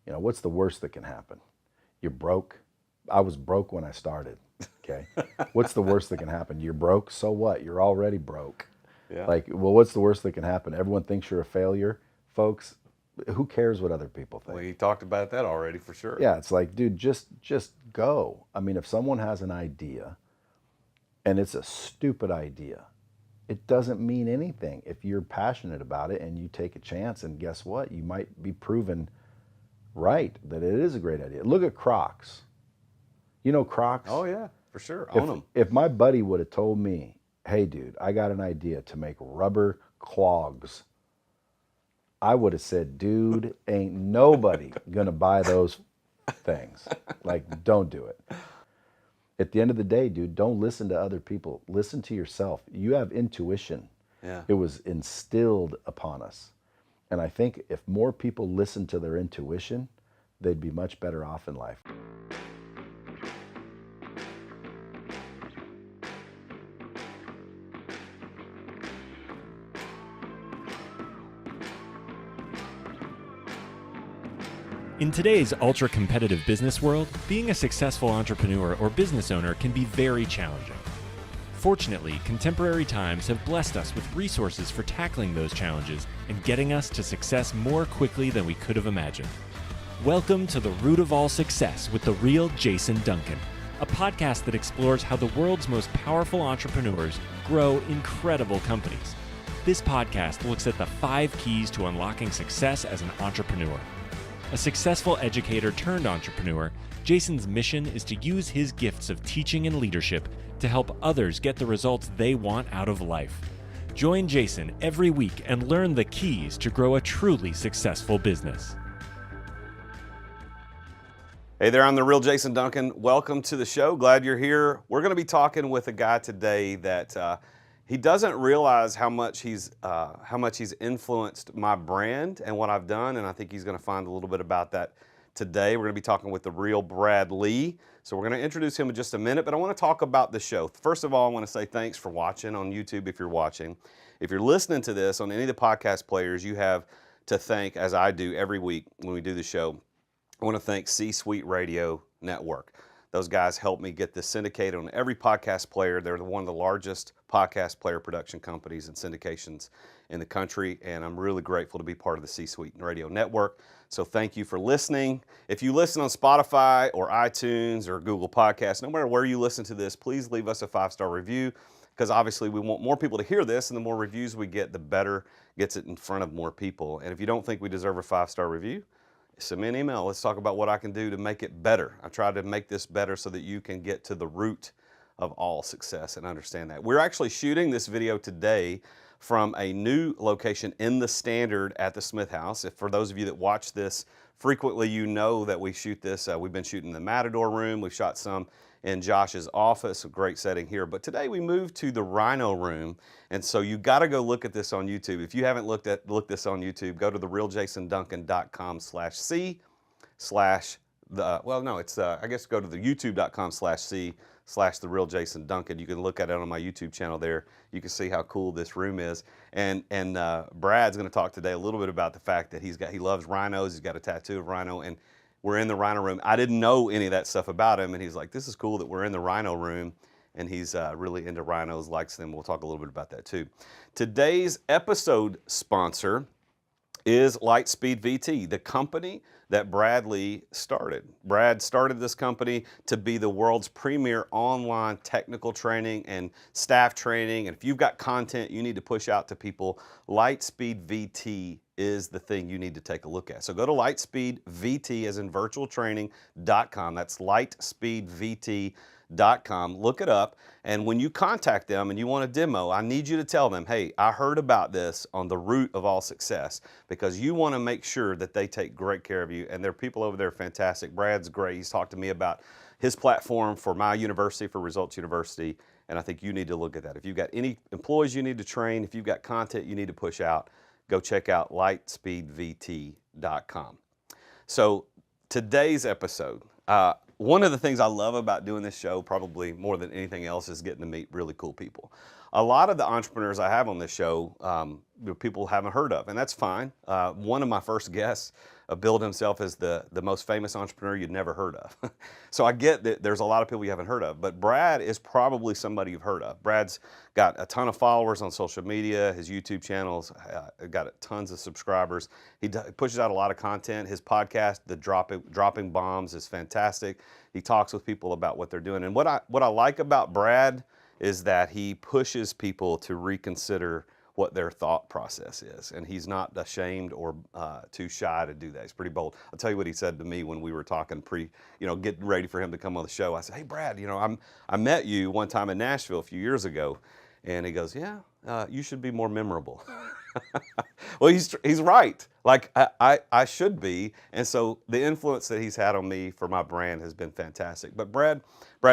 You know, what's the worst that can happen? You're broke. I was broke when I started. Okay. What's the worst that can happen? You're broke. So what? You're already broke. Yeah. Like, well, what's the worst that can happen? Everyone thinks you're a failure, folks. Who cares what other people think? We talked about that already for sure. Yeah, it's like, dude, just go. I mean, if someone has an idea and it's a stupid idea, it doesn't mean anything if you're passionate about it and you take a chance, and guess what? You might be proven right that it is a great idea. Look at Crocs. You know Crocs? Oh yeah, for sure. Own them. If my buddy would have told me, hey dude, I got an idea to make rubber clogs, I would have said, dude, ain't nobody gonna buy those things. Like, don't do it. At the end of the day, dude, don't listen to other people. Listen to yourself. You have intuition. Yeah. It was instilled upon us. And I think if more people listened to their intuition, they'd be much better off in life. In today's ultra-competitive business world, being a successful entrepreneur or business owner can be very challenging. Fortunately, contemporary times have blessed us with resources for tackling those challenges and getting us to success more quickly than we could have imagined. Welcome to the Root of All Success with the Real Jason Duncan, a podcast that explores how the world's most powerful entrepreneurs grow incredible companies. This podcast looks at the 5 keys to unlocking success as an entrepreneur. A successful educator turned entrepreneur, Jason's mission is to use his gifts of teaching and leadership to help others get the results they want out of life. Join Jason every week and learn the keys to grow a truly successful business. Hey there, I'm the Real Jason Duncan. Welcome to the show. Glad you're here. We're going to be talking with a guy today that he doesn't realize how much he's influenced my brand and what I've done, and I think he's going to find a little bit about that today. We're going to be talking with the real Brad Lea. So we're going to introduce him in just a minute, but I want to talk about the show. First of all, I want to say thanks for watching on YouTube if you're watching. If you're listening to this on any of the podcast players, you have to thank, as I do every week when we do the show, I want to thank C-Suite Radio Network. Those guys help me get this syndicated on every podcast player. They're one of the largest podcast player production companies and syndications in the country, and I'm really grateful to be part of the C-Suite Radio Network. So thank you for listening. If you listen on Spotify or iTunes or Google Podcasts, no matter where you listen to this, please leave us a 5-star review, because obviously we want more people to hear this, and the more reviews we get, the better gets it in front of more people. And if you don't think we deserve a 5-star review, send me an email. Let's talk about what I can do to make it better. I try to make this better so that you can get to the root of all success and understand that. We're actually shooting this video today from a new location in the Standard at the Smith House. If for those of you that watch this frequently, you know that we shoot this. We've been shooting in the Matador room. We've shot some in Josh's office, a great setting here. But today we moved to the Rhino room, and so you got to go look at this on YouTube. If you haven't looked this on YouTube, go to therealjasonduncan.com/c/ I guess go to the youtube.com/c/therealjasonduncan. You can look at it on my YouTube channel there. You can see how cool this room is. And Brad's going to talk today a little bit about the fact that he loves rhinos. He's got a tattoo of rhino, and we're in the rhino room. I didn't know any of that stuff about him, and he's like, this is cool that we're in the rhino room, and he's really into rhinos, likes them. We'll talk a little bit about that too. Today's episode sponsor is Lightspeed VT, the company that Brad Lea started. Brad started this company to be the world's premier online technical training and staff training. And if you've got content you need to push out to people, Lightspeed VT is the thing you need to take a look at. So go to lightspeedvt, as in virtualtraining.com. That's lightspeedvt.com. Look it up, and when you contact them and you want a demo, I need you to tell them, hey, I heard about this on the Root of All Success, because you want to make sure that they take great care of you, and their people over there are fantastic. Brad's great. He's talked to me about his platform for my university, for Results University, and I think you need to look at that. If you've got any employees you need to train, if you've got content you need to push out, go check out lightspeedvt.com. So today's episode, one of the things I love about doing this show, probably more than anything else, is getting to meet really cool people. A lot of the entrepreneurs I have on this show, people haven't heard of, and that's fine. One of my first guests billed himself as the most famous entrepreneur you'd never heard of. So I get that there's a lot of people you haven't heard of, but Brad is probably somebody you've heard of. Brad's got a ton of followers on social media. His YouTube channel's got tons of subscribers. He pushes out a lot of content. His podcast, The Dropping Bombs, is fantastic. He talks with people about what they're doing. And what I like about Brad is that he pushes people to reconsider what their thought process is, and he's not ashamed or too shy to do that. He's pretty bold. I'll tell you what he said to me when we were talking getting ready for him to come on the show. I said, "Hey, Brad, I met you one time in Nashville a few years ago," and he goes, "Yeah, you should be more memorable." Well, he's right. Like I should be, and so the influence that he's had on me for my brand has been fantastic. But Brad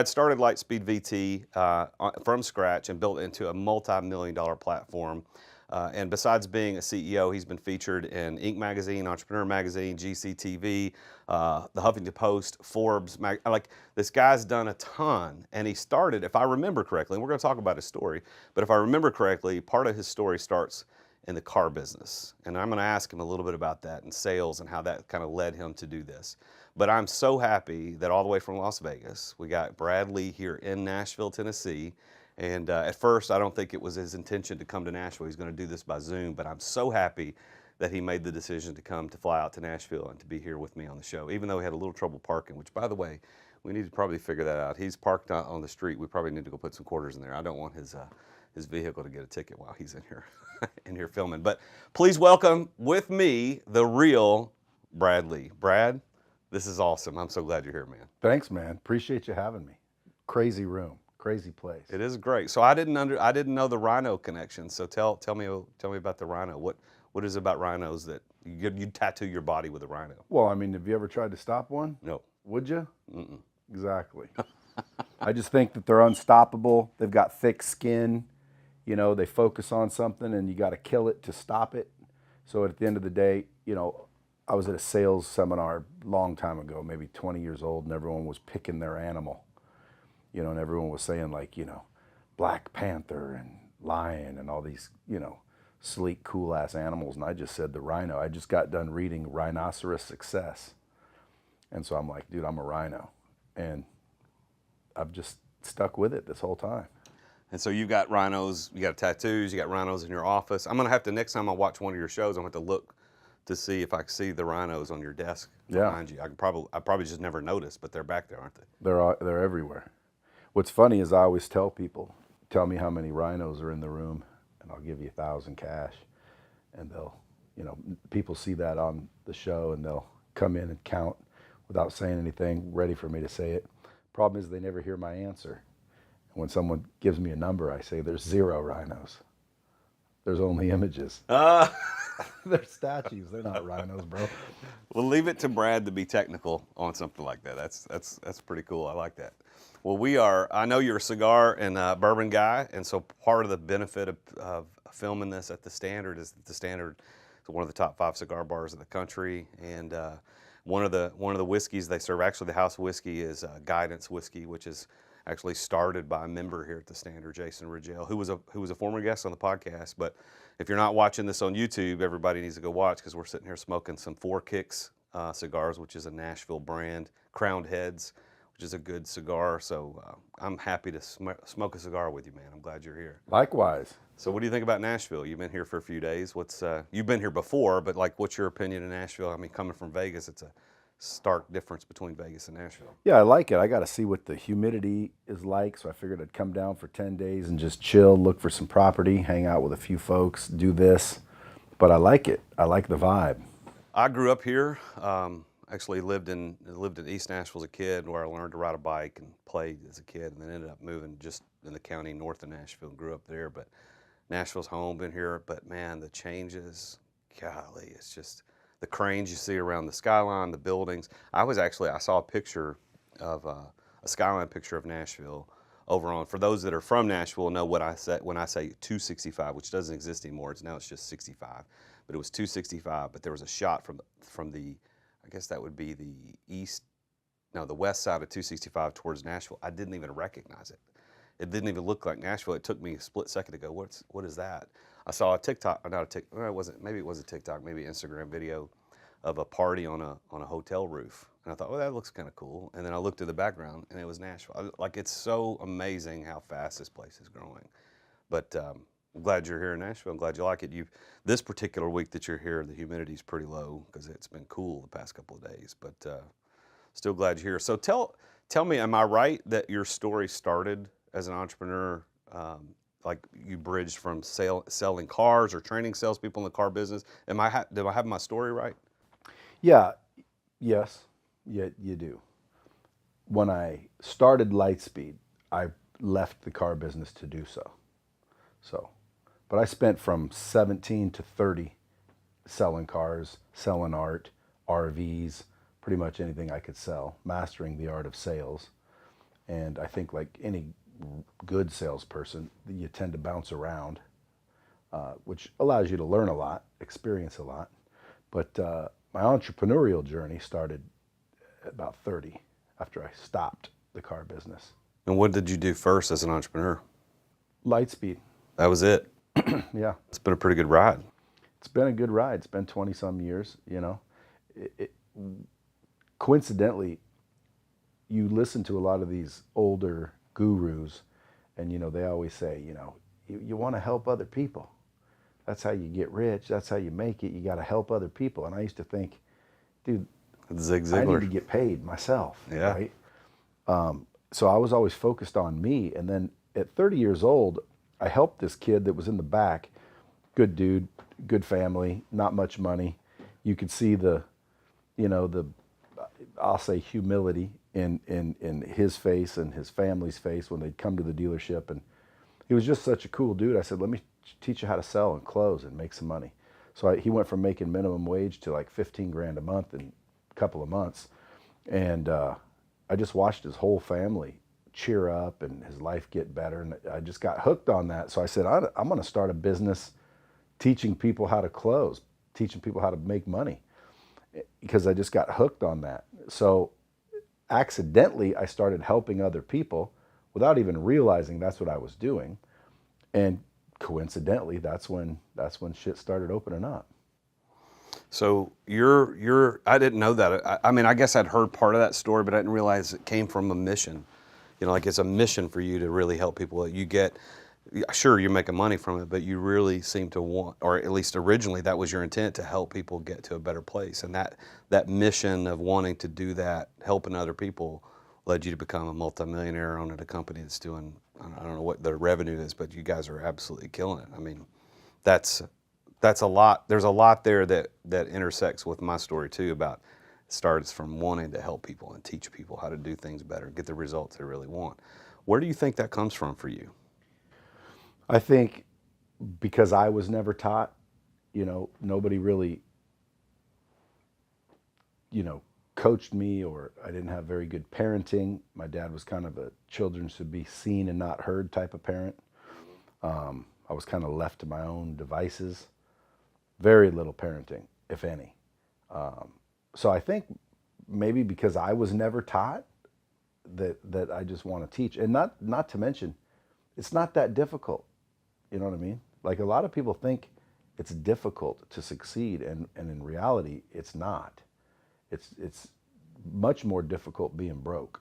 started Lightspeed VT from scratch and built it into a multi-million-dollar platform. And besides being a CEO, he's been featured in Inc. Magazine, Entrepreneur Magazine, GCTV, the Huffington Post, Forbes. Like, this guy's done a ton, and he started, if I remember correctly, and we're going to talk about his story, but if I remember correctly, part of his story starts in the car business. And I'm going to ask him a little bit about that and sales and how that kind of led him to do this. But I'm so happy that all the way from Las Vegas, we got Brad Lea here in Nashville, Tennessee. And at first, I don't think it was his intention to come to Nashville. He's going to do this by Zoom, but I'm so happy that he made the decision to fly out to Nashville and to be here with me on the show, even though he had a little trouble parking, which, by the way, we need to probably figure that out. He's parked out on the street. We probably need to go put some quarters in there. I don't want his vehicle to get a ticket while he's in here in here filming. But please welcome with me the real Brad Lea. Brad, this is awesome. I'm so glad you're here, man. Thanks, man. Appreciate you having me. Crazy room, crazy place. It is great. So I didn't know the rhino connection. So tell me about the rhino. What is it about rhinos that you tattoo your body with a rhino? Well, I mean, have you ever tried to stop one? No. Would you? Mm-mm. Exactly. I just think that they're unstoppable. They've got thick skin. They focus on something and you got to kill it to stop it. So at the end of the day, I was at a sales seminar a long time ago, maybe 20 years old, and everyone was picking their animal. And everyone was saying, like, Black Panther and lion and all these, sleek, cool ass animals. And I just said the rhino. I just got done reading Rhinoceros Success. And so I'm like, dude, I'm a rhino. And I've just stuck with it this whole time. And so you've got rhinos, you got tattoos, you got rhinos in your office. I'm gonna have to, next time I watch one of your shows, I'm gonna have to look to see if I can see the rhinos on your desk behind you. I probably just never noticed, but they're back there, aren't they? They're everywhere. What's funny is I always tell people, tell me how many rhinos are in the room, and I'll give you 1,000 cash. And they'll, people see that on the show, and they'll come in and count without saying anything, ready for me to say it. Problem is they never hear my answer. And when someone gives me a number, I say there's 0 rhinos. There's only images. They're statues. They're not rhinos, bro. We'll leave it to Brad to be technical on something like that. That's pretty cool. I like that. Well, I know you're a cigar and bourbon guy, and so part of the benefit of filming this at the Standard is that the Standard is one of the top 5 cigar bars in the country, and one of the whiskeys they serve, actually the house whiskey, is Guidance whiskey, which is actually started by a member here at the Standard, Jason Rigel, who was a former guest on the podcast. But if you're not watching this on YouTube, everybody needs to go watch, because we're sitting here smoking some Four Kicks cigars, which is a Nashville brand, Crowned Heads, which is a good cigar. So I'm happy to smoke a cigar with you, man. I'm glad you're here. Likewise. So what do you think about Nashville? You've been here for a few days. You've been here before, but what's your opinion of Nashville? I mean, coming from Vegas, it's a stark difference between Vegas and Nashville. Yeah, I like it. I got to see what the humidity is like, so I figured I'd come down for 10 days and just chill, look for some property, hang out with a few folks, do this. But I like it. I like the vibe. I grew up here. Actually lived in East Nashville as a kid, where I learned to ride a bike and played as a kid, and then ended up moving just in the county north of Nashville and grew up there. But Nashville's home, been here. But man, the changes, golly, it's just the cranes you see around the skyline, the buildings. I saw a picture of a skyline picture of Nashville over on, for those that are from Nashville know what I say when I say 265, which doesn't exist anymore. It's just 65, but it was 265. But there was a shot from the, I guess that would be the west side of 265 towards Nashville. I didn't even recognize it. It didn't even look like Nashville. It took me a split second to go, what is that? I saw a TikTok, not a TikTok, it wasn't, maybe it was a TikTok, maybe Instagram video of a party on a hotel roof, and I thought, well, that looks kind of cool. And then I looked at the background, and it was Nashville. Like, it's so amazing how fast this place is growing. But I'm glad you're here in Nashville. I'm glad you like it. This particular week that you're here, the humidity's pretty low because it's been cool the past couple of days. But still glad you're here. So tell me, am I right that your story started as an entrepreneur? Like, you bridged from selling cars or training salespeople in the car business. Do I have my story right? Yeah, yes, yeah, you do. When I started Lightspeed, I left the car business to do so. But I spent from 17 to 30 selling cars, selling art, RVs, pretty much anything I could sell, mastering the art of sales. And I think, like any good salesperson, you tend to bounce around, which allows you to learn a lot, experience a lot. But my entrepreneurial journey started at about 30 after I stopped the car business. And what did you do first as an entrepreneur? Lightspeed. That was it. Yeah. It's been a pretty good ride. It's been a good ride. It's been 20 some years, Coincidentally, you listen to a lot of these older gurus, and they always say, you want to help other people. That's how you get rich. That's how you make it. You got to help other people. And I used to think, dude, Zig I Ziglar. need to get paid myself. Yeah. Right. So I was always focused on me. And then at 30 years old, I helped this kid that was in the back. Good dude, good family, not much money. You could see I'll say humility in his face and his family's face when they'd come to the dealership. And he was just such a cool dude. I said, let me teach you how to sell and close and make some money. So he went from making minimum wage to like 15 grand a month in a couple of months. And I just watched his whole family cheer up and his life get better. And I just got hooked on that. So I said, I'm going to start a business teaching people how to close, teaching people how to make money, because I just got hooked on that. So accidentally, I started helping other people without even realizing that's what I was doing. And coincidentally, that's when shit started opening up. So I didn't know that. I mean, I guess I'd heard part of that story, but I didn't realize it came from a mission. Like, it's a mission for you to really help people. Sure, you're making money from it, but you really seem to want, or at least originally that was your intent, to help people get to a better place. And that mission of wanting to do that, helping other people, led you to become a multimillionaire, owning a company that's doing, I don't know what the revenue is, but you guys are absolutely killing it. I mean, that's a lot. There's a lot there that intersects with my story too, about starts from wanting to help people and teach people how to do things better, get the results they really want. Where do you think that comes from for you? I think because I was never taught, nobody really, coached me, or I didn't have very good parenting. My dad was kind of a children should be seen and not heard type of parent. I was kind of left to my own devices. Very little parenting, if any. So I think maybe because I was never taught, that I just want to teach. And not to mention, it's not that difficult. You know what I mean? Like, a lot of people think it's difficult to succeed, and in reality, it's not. It's much more difficult being broke.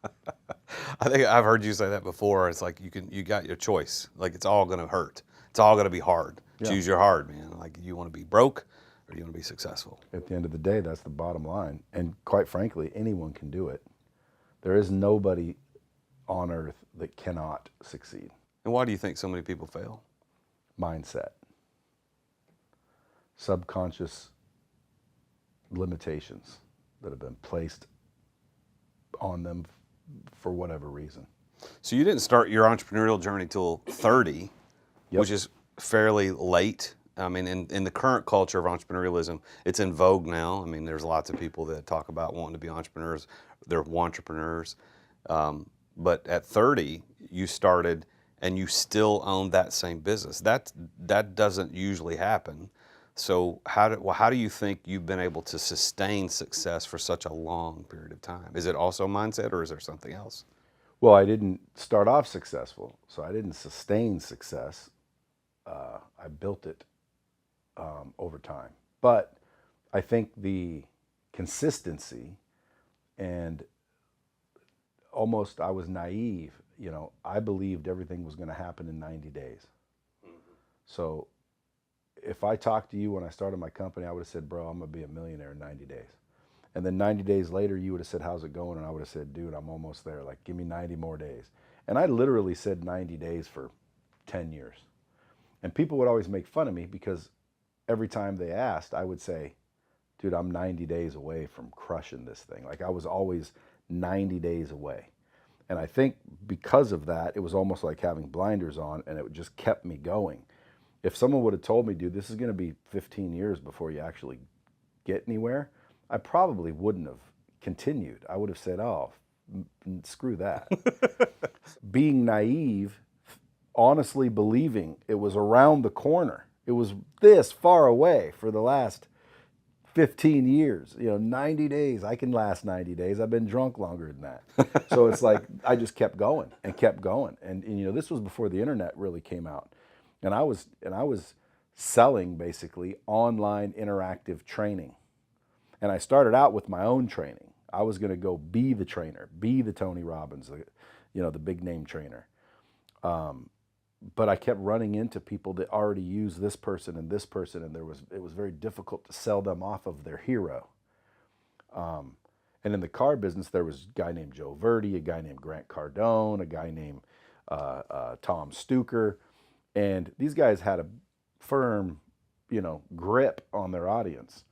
I think I've heard you say that before. It's like you got your choice. Like, it's all going to hurt. It's all going to be hard. Yeah. Choose your hard, man. Like, you want to be broke or you want to be successful. At the end of the day, that's the bottom line. And quite frankly, anyone can do it. There is nobody on earth that cannot succeed. And why do you think so many people fail? Mindset. Subconscious limitations that have been placed on them for whatever reason. So you didn't start your entrepreneurial journey till 30, Yep. which is fairly late. I mean, in the current culture of entrepreneurialism, it's in vogue now. I mean, there's lots of people that talk about wanting to be entrepreneurs. They're entrepreneurs. But at 30, you started, and you still own that same business. That doesn't usually happen. So how do you think you've been able to sustain success for such a long period of time? Is it also mindset, or is there something else? Well, I didn't start off successful, so I didn't sustain success. I built it over time. But I think the consistency and almost I was naive. You know, I believed everything was going to happen in 90 days. So if I talked to you when I started my company, I would have said, bro, I'm going to be a millionaire in 90 days. And then 90 days later, you would have said, how's it going? And I would have said, dude, I'm almost there. Like, give me 90 more days. And I literally said 90 days for 10 years. And people would always make fun of me because every time they asked, I would say, dude, I'm 90 days away from crushing this thing. Like, I was always 90 days away. And I think because of that, it was almost like having blinders on, and it just kept me going. If someone would have told me, dude, this is going to be 15 years before you actually get anywhere, I probably wouldn't have continued. I would have said, oh, screw that. Being naive, honestly believing it was around the corner. It was this far away for the last 15 years, 90 days. I can last 90 days. I've been drunk longer than that. So it's like, I just kept going and kept going. And this was before the internet really came out. And I was selling basically online interactive training. And I started out with my own training. I was going to go be the trainer, be the Tony Robbins, the big name trainer. But I kept running into people that already used this person, and it was very difficult to sell them off of their hero. And in the car business, there was a guy named Joe Verdi, a guy named Grant Cardone, a guy named Tom Stuker, and these guys had a firm, grip on their audience.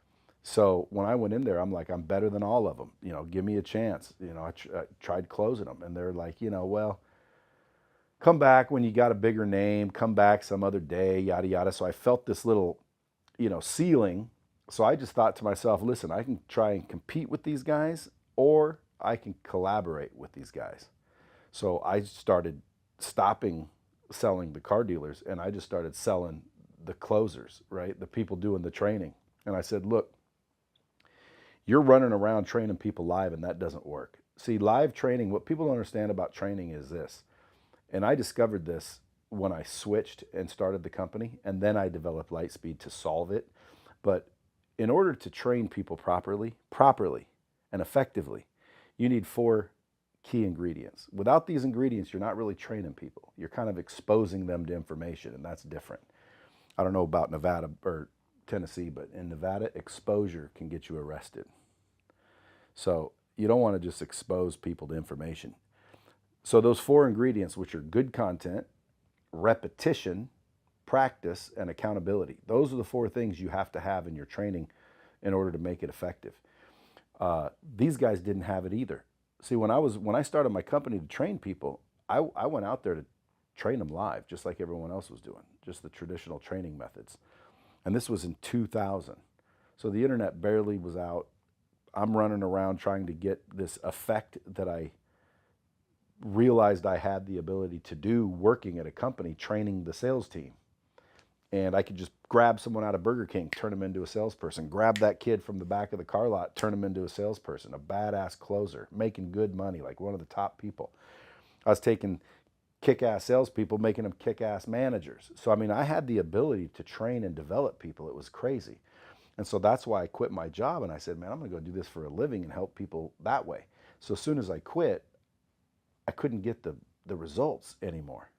So when I went in there, I'm like, I'm better than all of them. Give me a chance. I tried closing them, and they're like, well, come back when you got a bigger name, come back some other day, yada, yada. So I felt this little, ceiling. So I just thought to myself, listen, I can try and compete with these guys, or I can collaborate with these guys. So I started stopping selling the car dealers, and I just started selling the closers, right? The people doing the training. And I said, look, you're running around training people live, and that doesn't work. See, live training, what people don't understand about training is this. And I discovered this when I switched and started the company, and then I developed Lightspeed to solve it. But in order to train people properly, and effectively, you need 4 key ingredients. Without these ingredients, you're not really training people. You're kind of exposing them to information, and that's different. I don't know about Nevada or Tennessee, but in Nevada, exposure can get you arrested. So you don't want to just expose people to information. So those 4 ingredients, which are good content, repetition, practice, and accountability. Those are the 4 things you have to have in your training in order to make it effective. These guys didn't have it either. See, when I started my company to train people, I went out there to train them live, just like everyone else was doing, just the traditional training methods. And this was in 2000. So the internet barely was out. I'm running around trying to get this effect that I realized I had the ability to do working at a company, training the sales team. And I could just grab someone out of Burger King, turn them into a salesperson, grab that kid from the back of the car lot, turn him into a salesperson, a badass closer, making good money, like one of the top people. I was taking kick-ass salespeople, making them kick-ass managers. So, I had the ability to train and develop people. It was crazy. And so that's why I quit my job, and I said, man, I'm going to go do this for a living and help people that way. So as soon as I quit, I couldn't get the results anymore.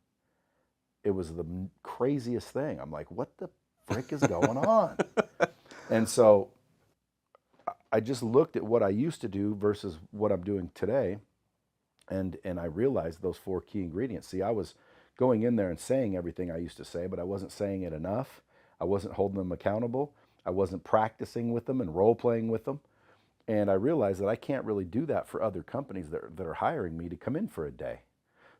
It was the craziest thing. I'm like, what the frick is going on? And so I just looked at what I used to do versus what I'm doing today, and I realized those 4 key ingredients. See, I was going in there and saying everything I used to say, but I wasn't saying it enough. I wasn't holding them accountable. I wasn't practicing with them and role-playing with them. And I realized that I can't really do that for other companies that are hiring me to come in for a day.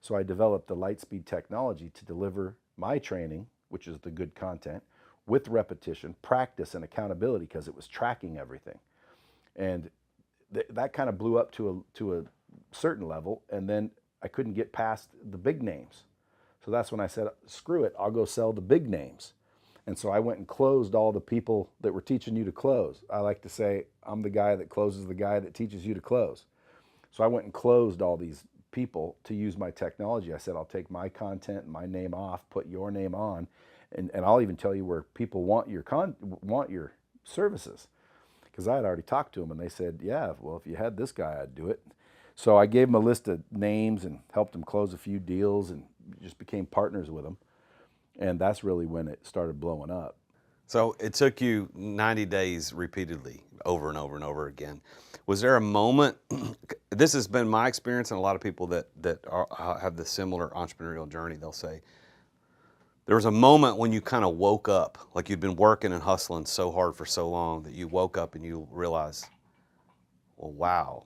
So I developed the Lightspeed technology to deliver my training, which is the good content, with repetition, practice, and accountability, because it was tracking everything. And that kind of blew up to a certain level, and then I couldn't get past the big names. So that's when I said, screw it, I'll go sell the big names. And so I went and closed all the people that were teaching you to close. I like to say, I'm the guy that closes the guy that teaches you to close. So I went and closed all these people to use my technology. I said, I'll take my content and my name off, put your name on, and I'll even tell you where people want your services. Because I had already talked to them, and they said, yeah, well, if you had this guy, I'd do it. So I gave them a list of names and helped them close a few deals and just became partners with them. And that's really when it started blowing up. So it took you 90 days repeatedly, over and over and over again. Was there a moment, this has been my experience and a lot of people that have the similar entrepreneurial journey, they'll say, there was a moment when you kind of woke up, like you'd been working and hustling so hard for so long that you woke up and you realized, well, wow,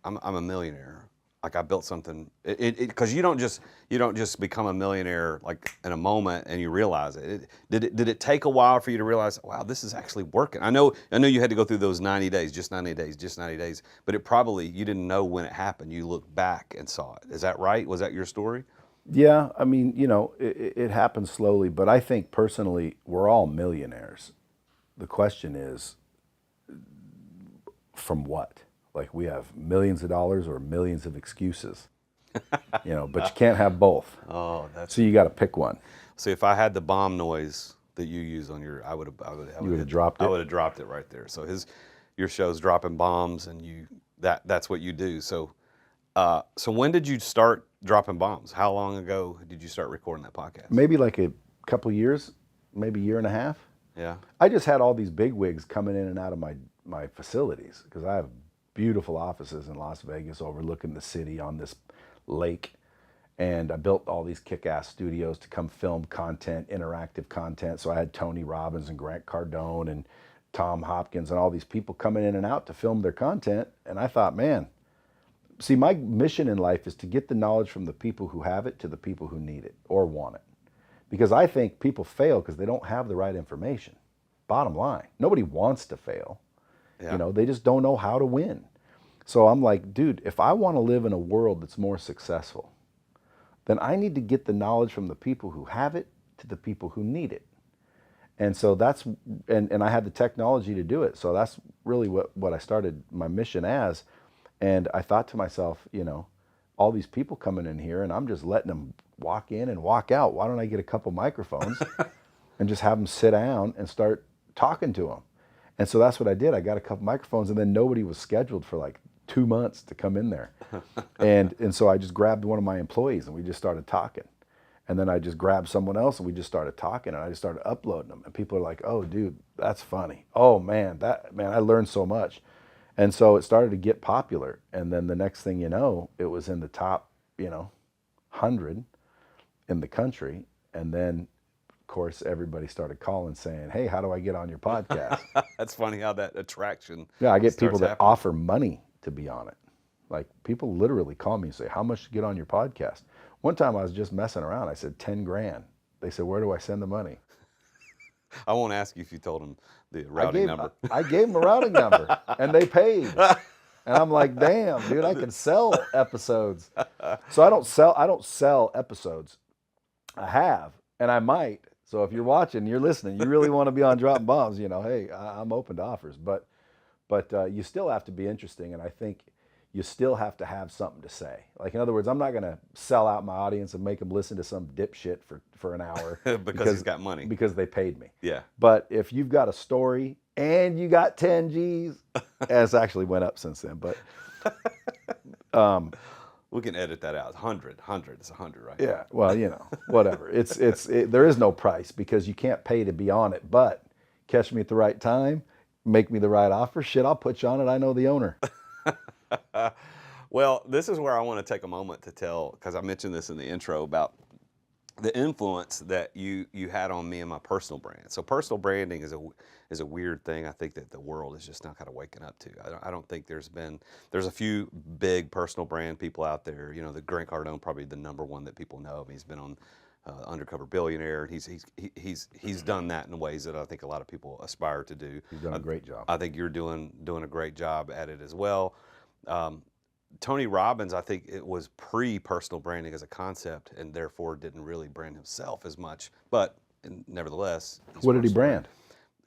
I'm a millionaire. Like I built something, because you don't just become a millionaire like in a moment and you realize it. Did it take a while for you to realize, wow, this is actually working? I know you had to go through those 90 days, just 90 days, but you didn't know when it happened. You looked back and saw it. Is that right? Was that your story? Yeah, I mean, it happens slowly, but I think personally, we're all millionaires. The question is, from what? Like we have millions of dollars or millions of excuses, but you can't have both. Oh, that's so you got to pick one. See, if I had the bomb noise that you use on your, I would have dropped it. I would have dropped it right there. So your show's dropping bombs, and that's what you do. So, so when did you start dropping bombs? How long ago did you start recording that podcast? Maybe like a couple years, maybe a year and a half. Yeah. I just had all these big wigs coming in and out of my facilities because I have beautiful offices in Las Vegas overlooking the city on this lake. And I built all these kick-ass studios to come film content, interactive content. So I had Tony Robbins and Grant Cardone and Tom Hopkins and all these people coming in and out to film their content. And I thought, man, see, my mission in life is to get the knowledge from the people who have it to the people who need it or want it. Because I think people fail because they don't have the right information. Bottom line, nobody wants to fail. Yeah. They just don't know how to win. So I'm like, dude, if I want to live in a world that's more successful, then I need to get the knowledge from the people who have it to the people who need it. And so and I had the technology to do it. So that's really what I started my mission as. And I thought to myself, all these people coming in here and I'm just letting them walk in and walk out. Why don't I get a couple microphones and just have them sit down and start talking to them? And so that's what I did. I got a couple microphones, and then nobody was scheduled for like 2 months to come in there. and so I just grabbed one of my employees and we just started talking. And then I just grabbed someone else and we just started talking, and I just started uploading them. And people are like, oh, dude, that's funny. Oh, man, I learned so much. And so it started to get popular. And then the next thing you know, it was in the top, 100 in the country. And then, of course, everybody started calling saying, hey, how do I get on your podcast? That's funny how that attraction. Yeah, I get people that happening. offer money to be on it. Like people literally call me and say, how much to get on your podcast? One time I was just messing around. I said 10 grand. They said, where do I send the money? I won't ask you if you told them the routing number. I gave them a routing number and they paid. And I'm like, damn, dude, I can sell episodes. So I don't sell episodes. I have, and I might. So if you're watching, you're listening, you really want to be on Dropping Bombs, hey, I'm open to offers. But you still have to be interesting, and I think you still have to have something to say. Like, in other words, I'm not going to sell out my audience and make them listen to some dipshit for an hour. because he's got money. Because they paid me. Yeah. But if you've got a story and you got 10 G's, it's actually went up since then. But we can edit that out. 100. It's 100, right? Yeah. Well, whatever. There is no price because you can't pay to be on it. But catch me at the right time, make me the right offer. Shit, I'll put you on it. I know the owner. Well, this is where I want to take a moment to tell, because I mentioned this in the intro, about the influence that you had on me and my personal brand. So personal branding is a weird thing. I think that the world is just now kind of waking up to. I don't think there's a few big personal brand people out there. The Grant Cardone, probably the number one that people know. He's been on Undercover Billionaire, and he's done that in ways that I think a lot of people aspire to do. He's done a great job. I think you're doing a great job at it as well. Tony Robbins, I think it was pre-personal branding as a concept, and therefore didn't really brand himself as much. But nevertheless, what did he brand?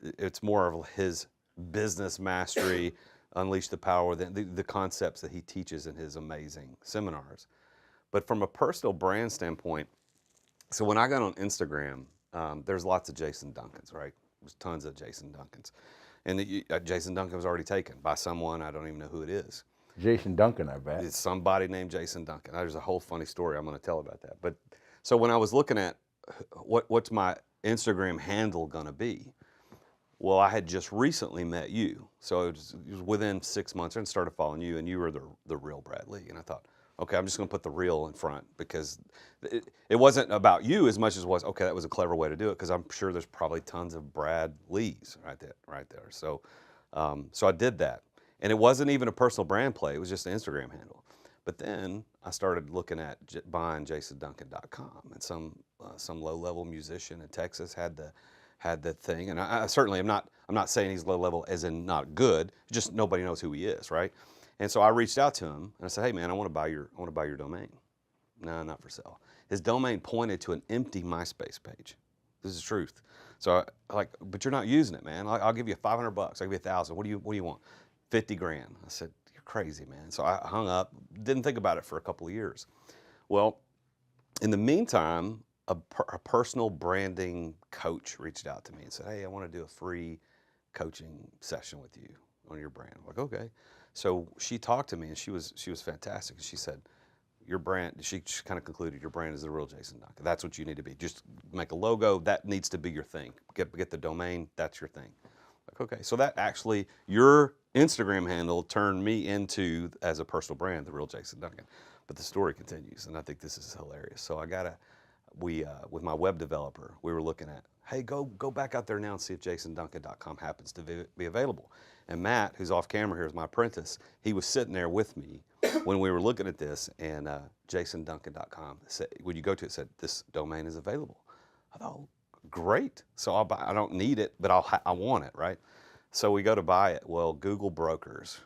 It's more of his business mastery, unleash the power, the concepts that he teaches in his amazing seminars. But from a personal brand standpoint, so when I got on Instagram, there's lots of Jason Duncans, right? There's tons of Jason Duncans. And Jason Duncan was already taken by someone. I don't even know who it is. Jason Duncan, I bet. It's somebody named Jason Duncan. There's a whole funny story I'm going to tell about that. But so when I was looking at what's my Instagram handle going to be, well, I had just recently met you. So it was within 6 months and started following you, and you were the real Brad Lea. And I thought, okay, I'm just going to put the real in front because it wasn't about you as much as it was, okay, that was a clever way to do it because I'm sure there's probably tons of Brad Lees right there. So, so I did that. And it wasn't even a personal brand play. It was just an Instagram handle. But then I started looking at buying jasonduncan.com, and some low-level musician in Texas had the thing. And I certainly I'm not saying he's low-level as in not good. Just nobody knows who he is, right? And so I reached out to him and I said, "Hey man, I want to buy your domain." No, not for sale. His domain pointed to an empty MySpace page. This is the truth. So but you're not using it, man. I'll give you $500. I'll give you $1,000. What do you want? 50 grand. I said, "You're crazy, man." So I hung up. Didn't think about it for a couple of years. Well, in the meantime, a personal branding coach reached out to me and said, "Hey, I want to do a free coaching session with you on your brand." I'm like, okay. So she talked to me and she was fantastic. And she said, your brand, she kind of concluded your brand is the real Jason Duncan. That's what you need to be. Just make a logo. That needs to be your thing. Get the domain. That's your thing. Like, okay. So that actually, your Instagram handle turned me into, as a personal brand, the real Jason Duncan. But the story continues, and I think this is hilarious. So with my web developer, we were looking at, hey, go back out there now and see if jasonduncan.com happens to be available. And Matt, who's off camera here, is my apprentice. He was sitting there with me when we were looking at this, and jasonduncan.com said, when you go to it, said this domain is available. I thought, oh, great. So I'll buy. I don't need it, but I want it, right? So we go to buy it. Well, Google brokers,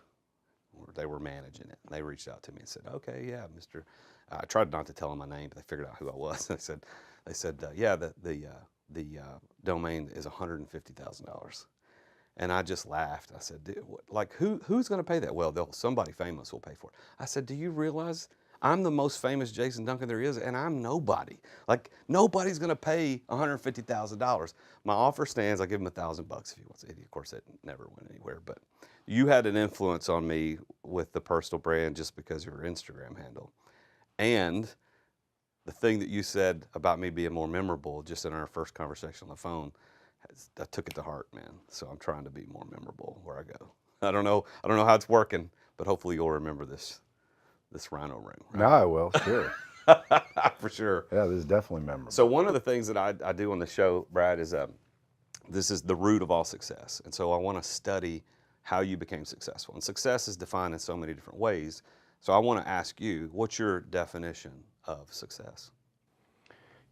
they were managing it. They reached out to me and said, okay, yeah, Mr. I tried not to tell them my name, but they figured out who I was. They said, yeah, the domain is $150,000. And I just laughed. I said, dude, who's going to pay that? Well, somebody famous will pay for it. I said, do you realize I'm the most famous Jason Duncan there is, and I'm nobody. Like, nobody's going to pay $150,000. My offer stands. I give him $1,000 if he wants it. Of course, it never went anywhere. But you had an influence on me with the personal brand just because of your Instagram handle. And the thing that you said about me being more memorable just in our first conversation on the phone, I took it to heart, man. So I'm trying to be more memorable where I go. I don't know how it's working, but hopefully you'll remember this rhino ring. Right? No, I will, sure. For sure. Yeah, this is definitely memorable. So one of the things that I do on the show, Brad, is this is the root of all success. And so I want to study how you became successful. And success is defined in so many different ways. So I want to ask you, what's your definition of success?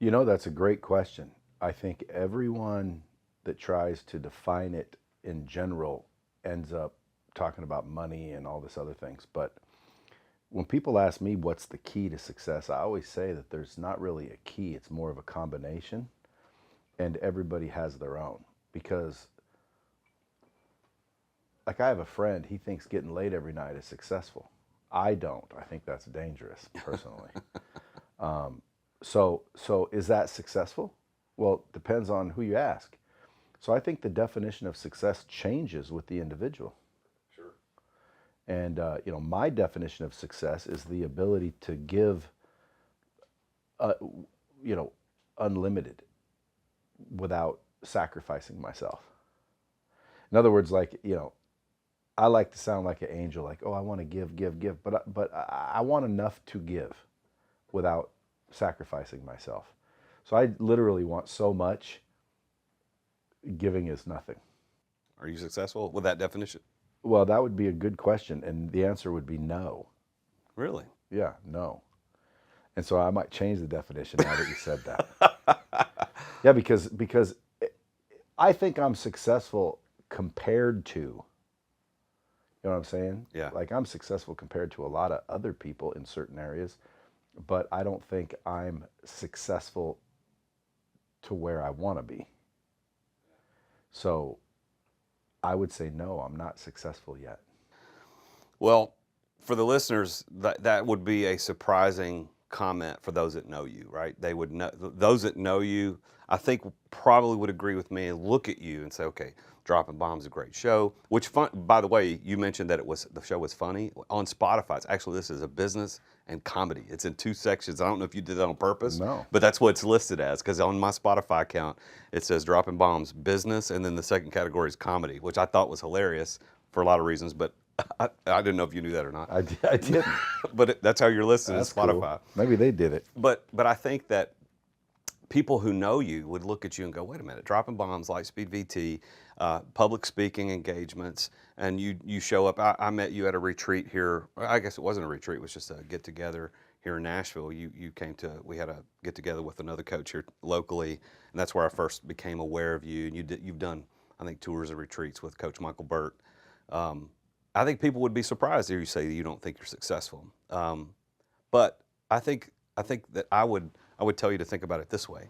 You know, that's a great question. I think everyone that tries to define it in general ends up talking about money and all this other things. But when people ask me what's the key to success, I always say that there's not really a key. It's more of a combination, and everybody has their own. Because, like, I have a friend, he thinks getting laid every night is successful. I don't. I think that's dangerous, personally. So is that successful? Well, it depends on who you ask. So I think the definition of success changes with the individual. Sure. And, my definition of success is the ability to give, unlimited without sacrificing myself. In other words, I like to sound like an angel, like, oh, I want to give, but I want enough to give without sacrificing myself. So I literally want so much, giving is nothing. Are you successful with that definition? Well, that would be a good question, and the answer would be no. Really? Yeah, no. And so I might change the definition now that you said that. Yeah, because I think I'm successful compared to, you know what I'm saying? Yeah. Like, I'm successful compared to a lot of other people in certain areas, but I don't think I'm successful to where I want to be. So I would say no, I'm not successful yet. Well, for the listeners, that would be a surprising comment for those that know you, right? They would know, those that know you, I think, probably would agree with me and look at you and say, okay, Dropping Bombs is a great show. Which, by the way, you mentioned that the show was funny. On Spotify, it's actually listed as a business and comedy. It's in 2 sections. I don't know if you did that on purpose. No. But that's what it's listed as, because on my Spotify account, it says Dropping Bombs business, and then the second category is comedy, which I thought was hilarious for a lot of reasons, but I didn't know if you knew that or not. I didn't. But that's how you're listed That's on Spotify. cool. Maybe they did it. But I think that people who know you would look at you and go, wait a minute, Dropping Bombs, Lightspeed VT, public speaking engagements, and you show up. I met you at a retreat here. I guess it wasn't a retreat, it was just a get together here in Nashville. We had a get together with another coach here locally, and that's where I first became aware of you. And you've done, I think, tours of retreats with Coach Michael Burt. I think people would be surprised if you say that you don't think you're successful. But I think that I would tell you to think about it this way.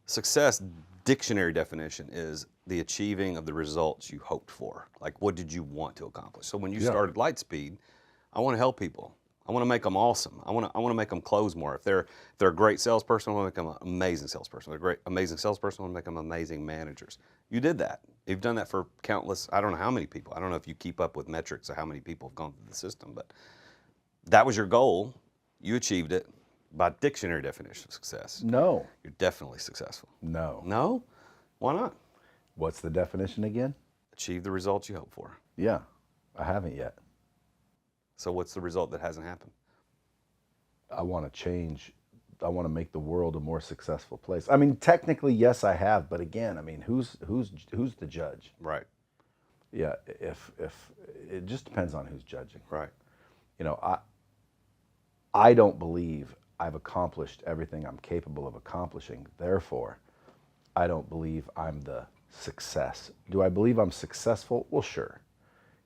Success, dictionary definition, is the achieving of the results you hoped for. Like, what did you want to accomplish? So when you started Lightspeed, I want to help people. I want to make them awesome. I want to make them close more. If they're a great salesperson, I want to make them an amazing salesperson. If they're a great, amazing salesperson, I want to make them amazing managers. You did that. You've done that for countless, I don't know how many people. I don't know if you keep up with metrics of how many people have gone through the system, but that was your goal. You achieved it by dictionary definition of success. No. You're definitely successful. No. No? Why not? What's the definition again? Achieve the results you hope for. Yeah, I haven't yet. So what's the result that hasn't happened? I want to change. I want to make the world a more successful place. I mean, technically, yes, I have. But again, I mean, who's the judge? Right. Yeah, if it just depends on who's judging. Right. You know, I don't believe I've accomplished everything I'm capable of accomplishing. Therefore, I don't believe I'm the success. Do I believe I'm successful? Well, sure.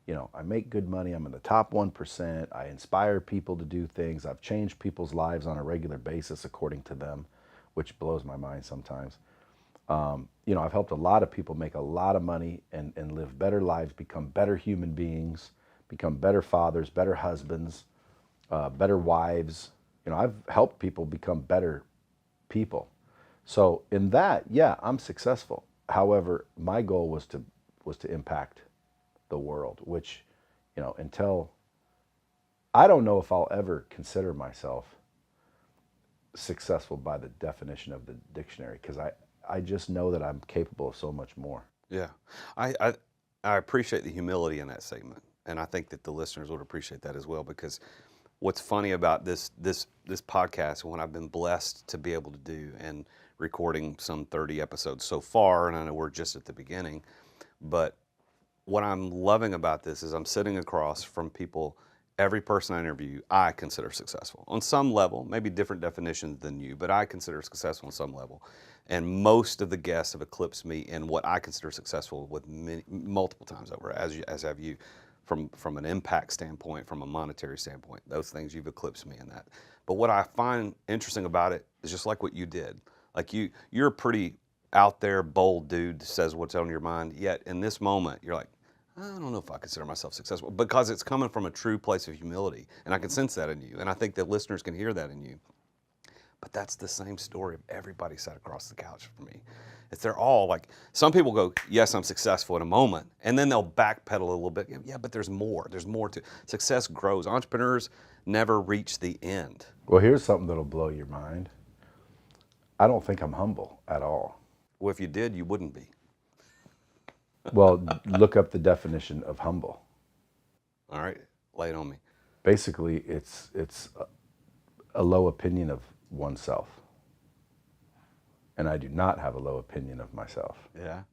You know, I make good money. I'm in the top 1%. I inspire people to do things. I've changed people's lives on a regular basis according to them, which blows my mind sometimes. You know, I've helped a lot of people make a lot of money and live better lives, become better human beings, become better fathers, better husbands, better wives. You know, I've helped people become better people. So in that, yeah, I'm successful. However, my goal was to impact the world, which, you know, until I don't know if I'll ever consider myself successful by the definition of the dictionary, because I just know that I'm capable of so much more. Yeah. I appreciate the humility in that statement, and I think that the listeners would appreciate that as well, because what's funny about this podcast, and what I've been blessed to be able to do, and recording some 30 episodes so far, and I know we're just at the beginning, but what I'm loving about this is I'm sitting across from people, every person I interview, I consider successful. On some level, maybe different definitions than you, but I consider successful on some level. And most of the guests have eclipsed me in what I consider successful with multiple times over, as have you, from an impact standpoint, from a monetary standpoint. Those things, you've eclipsed me in that. But what I find interesting about it is just like what you did. Like you're a pretty out there, bold dude that says what's on your mind, yet in this moment, you're like, I don't know if I consider myself successful, because it's coming from a true place of humility, and I can sense that in you, and I think that listeners can hear that in you. But that's the same story of everybody sat across the couch for me. They're all like, some people go, yes, I'm successful in a moment, and then they'll backpedal a little bit. Yeah, but there's more. There's more to success. Grows. Entrepreneurs never reach the end. Well, here's something that'll blow your mind. I don't think I'm humble at all. Well, if you did, you wouldn't be. Well, look up the definition of humble. All right, lay it on me. Basically, it's a low opinion of oneself, and I do not have a low opinion of myself. Yeah.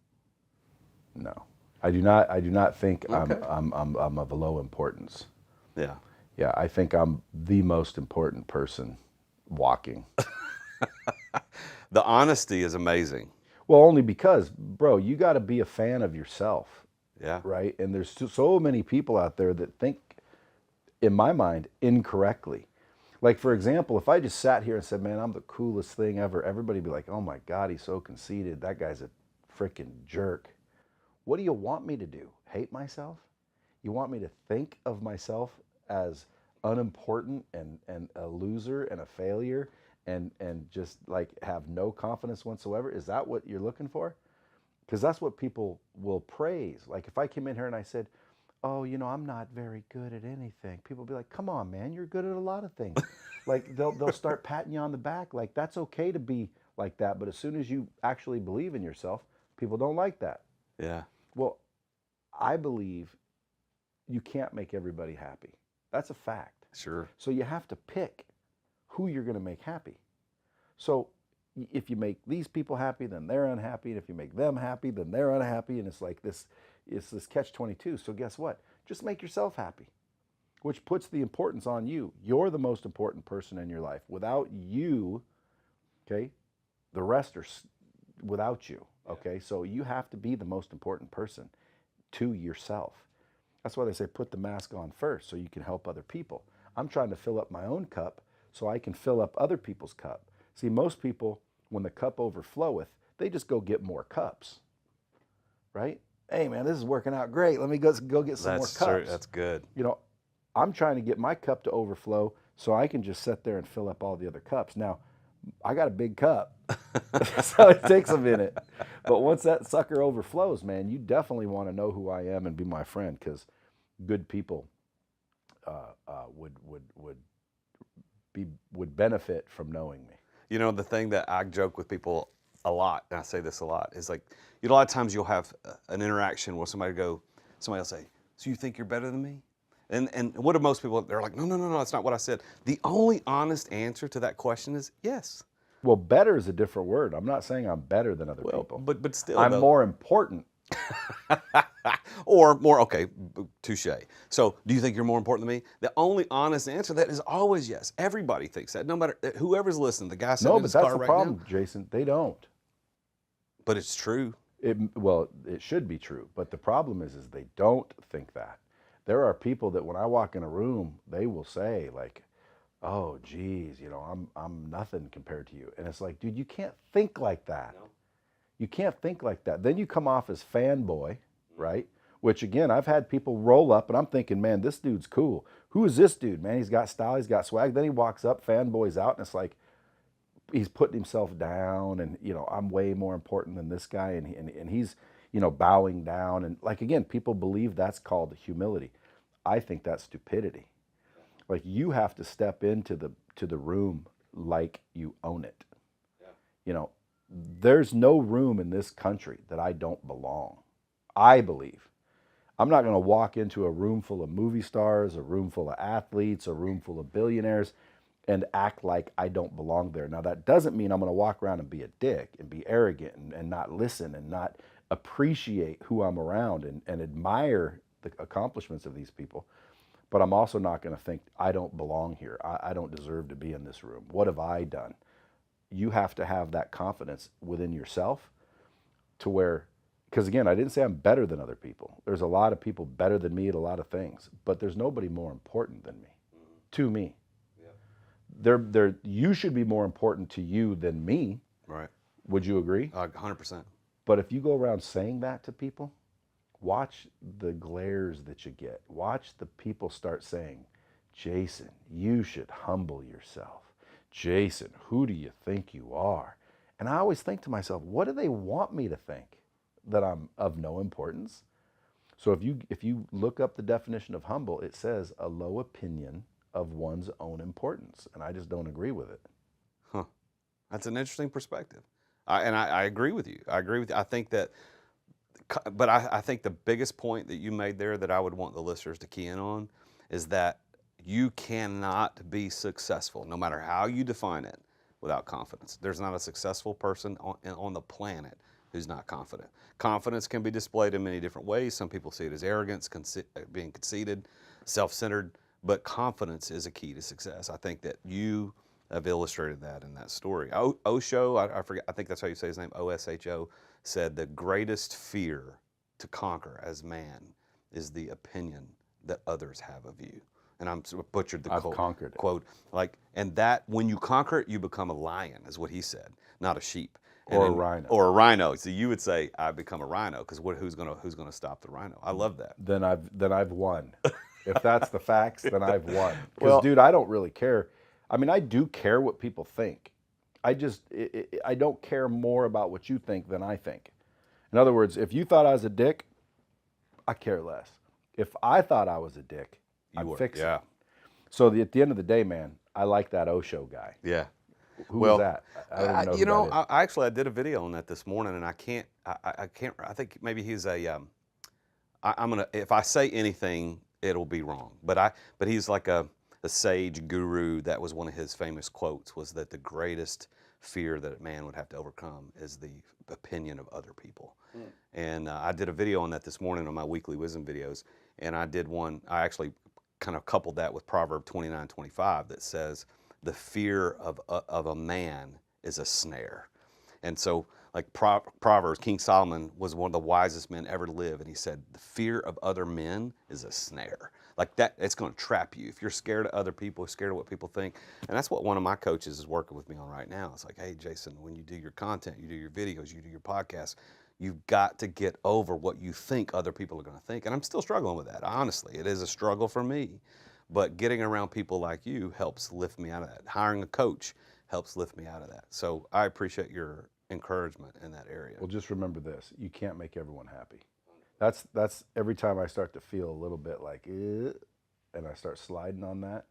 No, I do not. I do not think Okay. I'm of a low importance. Yeah. Yeah, I think I'm the most important person walking. The honesty is amazing. Well, only because, bro, you got to be a fan of yourself, Yeah. right? And there's so many people out there that think, in my mind, incorrectly. Like, for example, if I just sat here and said, man, I'm the coolest thing ever, everybody would be like, oh my God, he's so conceited. That guy's a freaking jerk. What do you want me to do? Hate myself? You want me to think of myself as unimportant and a loser and a failure and just like have no confidence whatsoever? Is that what you're looking for? Because that's what people will praise. Like if I came in here and I said, oh, I'm not very good at anything, people will be like, come on, man, you're good at a lot of things. Like they'll start patting you on the back. Like that's okay to be like that. But as soon as you actually believe in yourself, people don't like that. Yeah. Well, I believe you can't make everybody happy. That's a fact. Sure. So you have to pick who you're going to make happy. So if you make these people happy, then they're unhappy. And if you make them happy, then they're unhappy. And it's like this catch-22. So guess what? Just make yourself happy, which puts the importance on you. You're the most important person in your life. Without you, okay, the rest are without you, okay? So you have to be the most important person to yourself. That's why they say put the mask on first so you can help other people. I'm trying to fill up my own cup so I can fill up other people's cup. See, most people, when the cup overfloweth, they just go get more cups, right? Hey, man, this is working out great. Let me go get some more cups. True. That's good. I'm trying to get my cup to overflow so I can just sit there and fill up all the other cups. Now, I got a big cup, so it takes a minute. But once that sucker overflows, man, you definitely want to know who I am and be my friend, because good people would benefit from knowing me. The thing that I joke with people a lot, and I say this a lot, is like, a lot of times you'll have an interaction where somebody will say, so you think you're better than me? And what do most people, they're like, no, that's not what I said. The only honest answer to that question is yes. Well, better is a different word. I'm not saying I'm better than other people. But still. I'm more important. Or more, okay, touche. So do you think you're more important than me? The only honest answer to that is always yes. Everybody thinks that, no matter, whoever's listening, the guy sitting in his car right now. No, but that's the problem, Jason. They don't. But it's true. It should be true. But the problem is they don't think that. There are people that when I walk in a room, they will say like, oh, geez, I'm nothing compared to you. And it's like, dude, you can't think like that. No. You can't think like that. Then you come off as fanboy, right? Which again, I've had people roll up and I'm thinking, man, this dude's cool. Who is this dude, man? He's got style, he's got swag. Then he walks up, fanboys out, and it's like, he's putting himself down and, I'm way more important than this guy. And he's, bowing down. And like, again, people believe that's called humility. I think that's stupidity. Like you have to step into the room like you own it. Yeah. There's no room in this country that I don't belong. I believe. I'm not going to walk into a room full of movie stars, a room full of athletes, a room full of billionaires, and act like I don't belong there. Now, that doesn't mean I'm going to walk around and be a dick and be arrogant and not listen and not appreciate who I'm around and admire the accomplishments of these people. But I'm also not going to think I don't belong here. I don't deserve to be in this room. What have I done? You have to have that confidence within yourself to where, because again, I didn't say I'm better than other people. There's a lot of people better than me at a lot of things, but there's nobody more important than me, to me. Yeah. You should be more important to you than me. Right. Would you agree? 100%. But if you go around saying that to people, watch the glares that you get. Watch the people start saying, Jason, you should humble yourself. Jason, who do you think you are? And I always think to myself, what do they want me to think? That I'm of no importance? So if you look up the definition of humble, it says a low opinion of one's own importance. And I just don't agree with it. Huh. That's an interesting perspective. I agree with you. I think that, but I think the biggest point that you made there that I would want the listeners to key in on is that you cannot be successful, no matter how you define it, without confidence. There's not a successful person on the planet who's not confident. Confidence can be displayed in many different ways. Some people see it as arrogance, being conceited, self-centered, but confidence is a key to success. I think that you have illustrated that in that story. Osho, I forget, I think that's how you say his name, O-S-H-O, said the greatest fear to conquer as man is the opinion that others have of you. And I'm butchered the quote. Like, and that when you conquer it, you become a lion, is what he said, not a sheep. Or a rhino. Or a rhino. So you would say, I become a rhino, because who's gonna stop the rhino? I love that. Then I've won. If that's the facts, then I've won. Because, dude, I don't really care. I mean, I do care what people think. I don't care more about what you think than I think. In other words, if you thought I was a dick, I care less. If I thought I was a dick, I'd fix it. So at the end of the day, man, I like that Osho guy. Yeah. Who was that? I don't even know you who know, that is. I did a video on that this morning, and I can't. I think maybe he's a. I'm gonna. If I say anything, it'll be wrong. But he's like a sage guru. That was one of his famous quotes. Was that the greatest fear that a man would have to overcome is the opinion of other people. And I did a video on that this morning on my weekly wisdom videos, and I did one. I actually kind of coupled that with Proverb 29:25 that says, the fear of a man is a snare. And so, like Proverbs, King Solomon was one of the wisest men ever to live, and he said, the fear of other men is a snare. Like that, it's going to trap you. If you're scared of other people, scared of what people think. And that's what one of my coaches is working with me on right now. It's like, hey, Jason, when you do your content, you do your videos, you do your podcasts, you've got to get over what you think other people are going to think. And I'm still struggling with that. Honestly, it is a struggle for me. But getting around people like you helps lift me out of that. Hiring a coach helps lift me out of that. So I appreciate your encouragement in that area. Well, just remember this: you can't make everyone happy. That's every time I start to feel a little bit like, and I start sliding on that,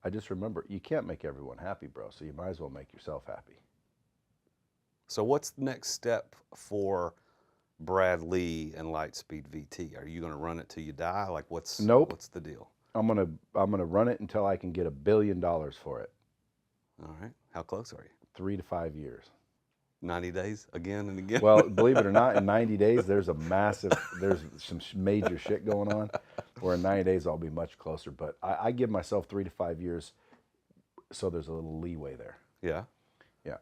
I just remember you can't make everyone happy, bro. So you might as well make yourself happy. So what's the next step for Brad Lea and Lightspeed VT? Are you going to run it till you die? Like what's the deal? I'm gonna run it until I can get $1 billion for it. All right. How close are you? 3 to 5 years. 90 days again and again? Well, believe it or not, in 90 days, there's some major shit going on, where in 90 days I'll be much closer. But I give myself 3 to 5 years, so there's a little leeway there. Yeah. Yeah.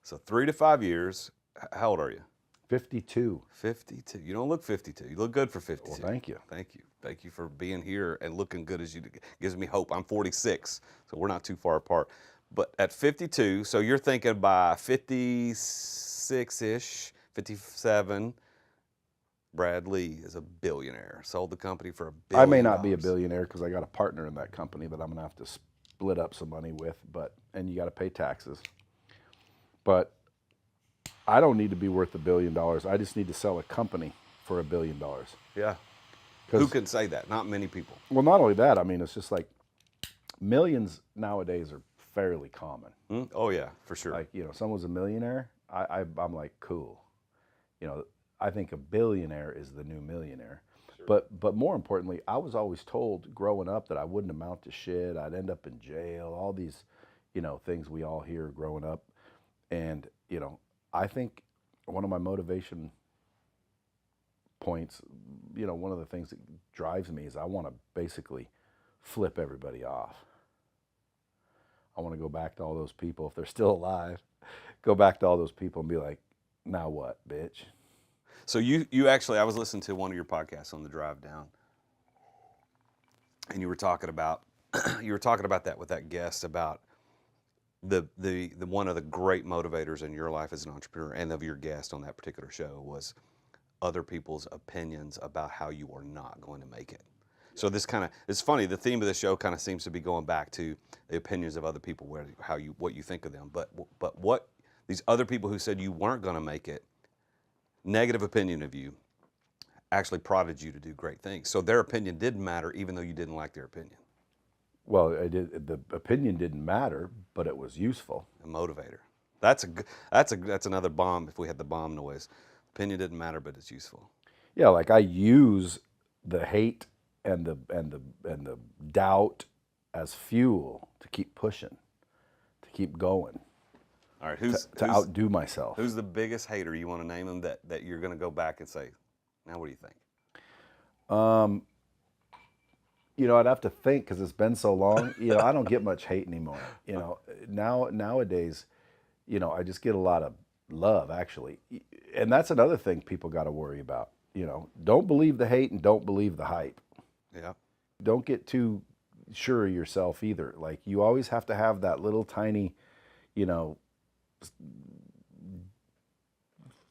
So 3 to 5 years. How old are you? 52. 52. You don't look 52. You look good for 52. Well, thank you. Thank you. Thank you for being here and looking good as you. Gives me hope. I'm 46, so we're not too far apart. But at 52, so you're thinking by 56-ish, 57, Brad Lea is a billionaire. Sold the company for $1 billion. I may not be a billionaire because I got a partner in that company that I'm going to have to split up some money with, and you got to pay taxes. But I don't need to be worth $1 billion. I just need to sell a company for $1 billion. Yeah. Who can say that? Not many people. Well, not only that, I mean, it's just like millions nowadays are fairly common. Oh yeah, for sure. Like, someone's a millionaire, I'm like, cool. I think a billionaire is the new millionaire. Sure. But more importantly, I was always told growing up that I wouldn't amount to shit. I'd end up in jail, all these, things we all hear growing up. And, I think one of my motivation points, one of the things that drives me is I want to basically flip everybody off. I want to go back to all those people, if they're still alive, go back to all those people and be like, now what, bitch? So you actually, I was listening to one of your podcasts on the drive down, and you were talking about that with that guest about the one of the great motivators in your life as an entrepreneur and of your guest on that particular show was other people's opinions about how you are not going to make it. So it's funny, the theme of the show kind of seems to be going back to the opinions of other people, what you think of them. But what these other people who said you weren't going to make it, negative opinion of you, actually prodded you to do great things. So their opinion didn't matter, even though you didn't like their opinion. Well, the opinion didn't matter, but it was useful. A motivator. That's another bomb. If we had the bomb noise, opinion didn't matter, but it's useful. Yeah, like I use the hate and the doubt as fuel to keep pushing, to keep going. All right, to outdo myself. Who's the biggest hater? You want to name them that you're going to go back and say, now what do you think? I'd have to think because it's been so long. I don't get much hate anymore. Nowadays, I just get a lot of love actually, and that's another thing people got to worry about. Don't believe the hate and don't believe the hype. Yeah. Don't get too sure of yourself either. Like you always have to have that little tiny,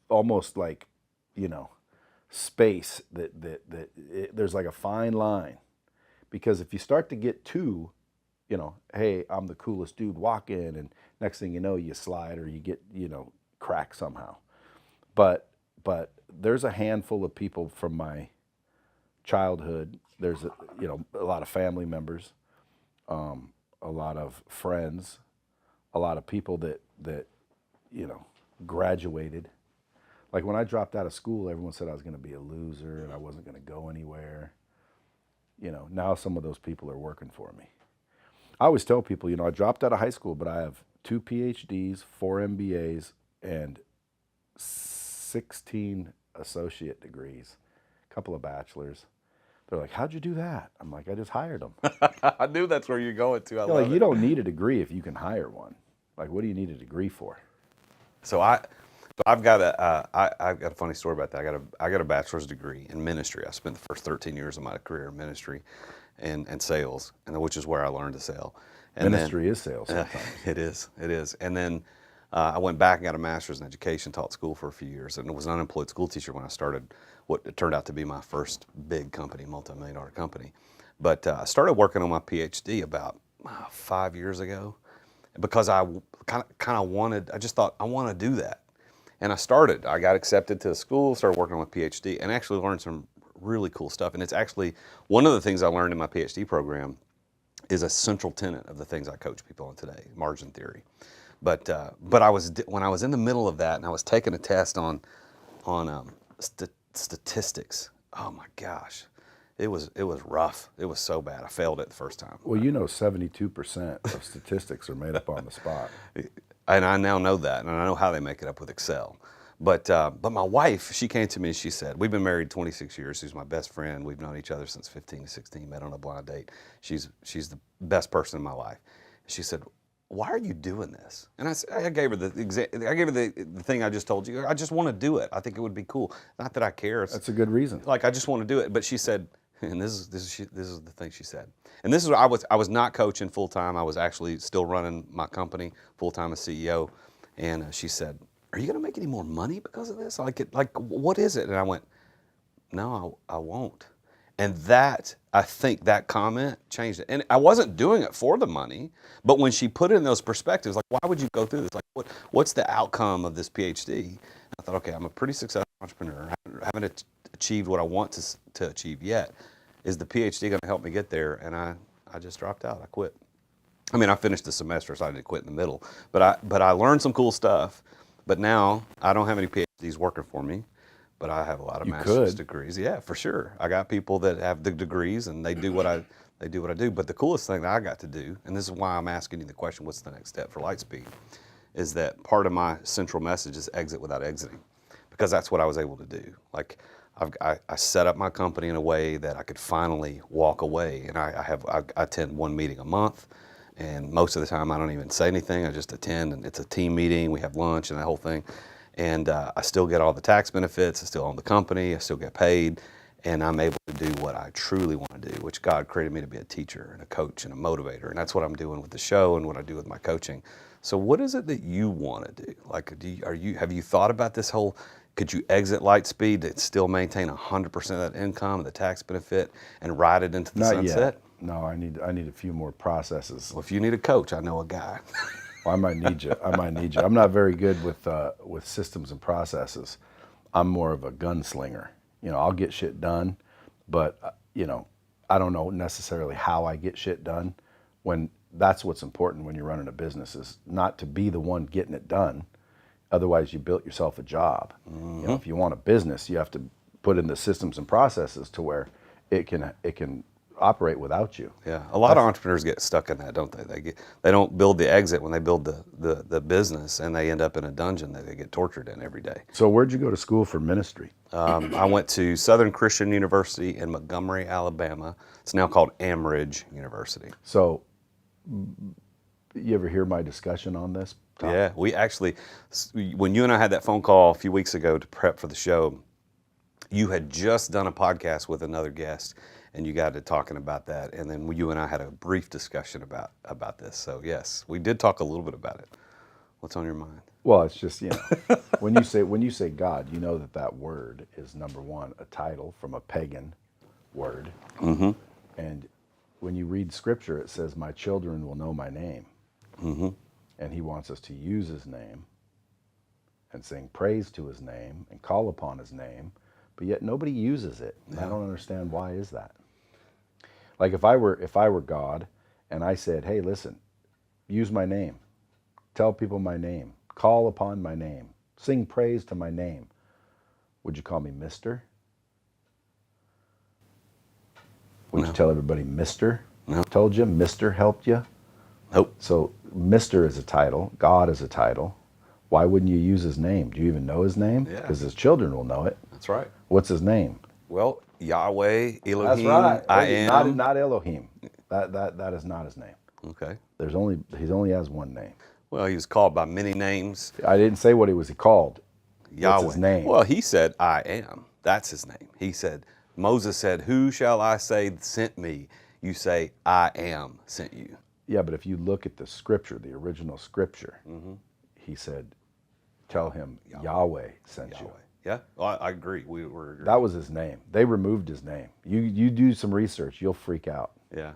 almost like, space there's like a fine line. Because if you start to get too, hey, I'm the coolest dude walking, and next thing you know, you slide or you get, cracked somehow. But but there's a handful of people from my childhood. There's a lot of family members, a lot of friends, a lot of people that graduated. Like when I dropped out of school, everyone said I was going to be a loser and I wasn't going to go anywhere. Now some of those people are working for me. I always tell people, I dropped out of high school, but I have 2 PhDs, 4 MBAs, and 16 associate degrees, a couple of bachelors. They're like, how'd you do that? I'm like, I just hired them. I knew that's where you're going to. I love Like, it. you don't need a degree if you can hire one. Like, what do you need a degree for? So I've got a funny story about that. I got a bachelor's degree in ministry. I spent the first 13 years of my career in ministry and sales, and which is where I learned to sell. And Ministry is sales sometimes. It is. And then I went back and got a master's in education, taught school for a few years, and was an unemployed school teacher when I started what it turned out to be my first big company, multi-million-dollar company. But I started working on my PhD about 5 years ago because I kind of wanted, I just thought, I want to do that. And I got accepted to school, started working on my PhD, and actually learned some really cool stuff. And it's actually one of the things I learned in my PhD program is a central tenet of the things I coach people on today, margin theory. But when I was in the middle of that and I was taking a test on statistics, oh my gosh, it was rough. It was so bad. I failed it the first time. Well, 72% of statistics are made up on the spot. And I now know that, and I know how they make it up with Excel. But my wife, she came to me and she said, we've been married 26 years. She's my best friend. We've known each other since 15 to 16, met on a blind date. She's the best person in my life. She said, why are you doing this? And I gave her the thing I just told you. I just want to do it. I think it would be cool. Not that I care. That's a good reason. Like, I just want to do it. But she said, and this is the thing she said. And this is I was not coaching full time. I was actually still running my company full time as CEO. And she said, are you going to make any more money because of this? Like what is it? And I went, no, I won't. And I think that comment changed it. And I wasn't doing it for the money, but when she put it in those perspectives, like, why would you go through this? Like, what's the outcome of this PhD? And I thought, okay, I'm a pretty successful entrepreneur. I haven't achieved what I want to achieve yet. Is the PhD going to help me get there? And I just dropped out. I quit. I mean, I finished the semester, so I didn't quit in the middle. But I learned some cool stuff. But now I don't have any PhDs working for me, but I have a lot of master's degrees. Yeah, for sure. I got people that have the degrees and they do what I do. But the coolest thing that I got to do, and this is why I'm asking you the question, what's the next step for Lightspeed, is that part of my central message is exit without exiting, because that's what I was able to do. Like, I set up my company in a way that I could finally walk away, and I attend one meeting a month. And most of the time I don't even say anything. I just attend, and it's a team meeting. We have lunch and that whole thing. And I still get all the tax benefits. I still own the company. I still get paid. And I'm able to do what I truly want to do, which God created me to be a teacher and a coach and a motivator. And that's what I'm doing with the show and what I do with my coaching. So what is it that you want to do? Like, have you thought about this whole, could you exit Lightspeed and still maintain 100% of that income and the tax benefit and ride it into the sunset? Not yet. No, I need a few more processes. Well, if you need a coach, I know a guy. Well, I might need you. I'm not very good with systems and processes. I'm more of a gunslinger. I'll get shit done, but I don't know necessarily how I get shit done. When that's what's important when you're running a business, is not to be the one getting it done. Otherwise, you built yourself a job. Mm-hmm. If you want a business, you have to put in the systems and processes to where it can operate without you. Yeah, a lot of entrepreneurs get stuck in that, don't they? They don't build the exit when they build the business, and they end up in a dungeon that they get tortured in every day. So where'd you go to school for ministry? I went to Southern Christian University in Montgomery, Alabama. It's now called Amridge University. So you ever hear my discussion on this topic? Yeah, we actually, when you and I had that phone call a few weeks ago to prep for the show, you had just done a podcast with another guest, and you got to talking about that, and then you and I had a brief discussion about this. So yes, we did talk a little bit about it. What's on your mind? Well, it's just, when you say God, you know that word is, number one, a title from a pagan word. Mm-hmm. And when you read scripture, it says, my children will know my name. Mm-hmm. And he wants us to use his name and sing praise to his name and call upon his name, but yet nobody uses it. And I don't understand why is that. Like if I were God and I said, hey, listen, use my name, tell people my name, call upon my name, sing praise to my name, would you call me Mister? Would you tell everybody Mister? No. Told you, Mister helped you? Nope. So Mister is a title, God is a title. Why wouldn't you use his name? Do you even know his name? Yeah. Because his children will know it. That's right. What's his name? Well, Yahweh, Elohim, That's right. I am. Not Elohim. That is not his name. Okay. He only has one name. Well, he was called by many names. I didn't say what he was called. Yahweh. What's his name? Well, he said, I am. That's his name. He said, Moses said, who shall I say sent me? You say, I am sent you. Yeah, but if you look at the scripture, the original scripture, he said, tell him Yahweh sent you. Yeah, well, I agree. We were. That was his name. They removed his name. You do some research, you'll freak out. Yeah.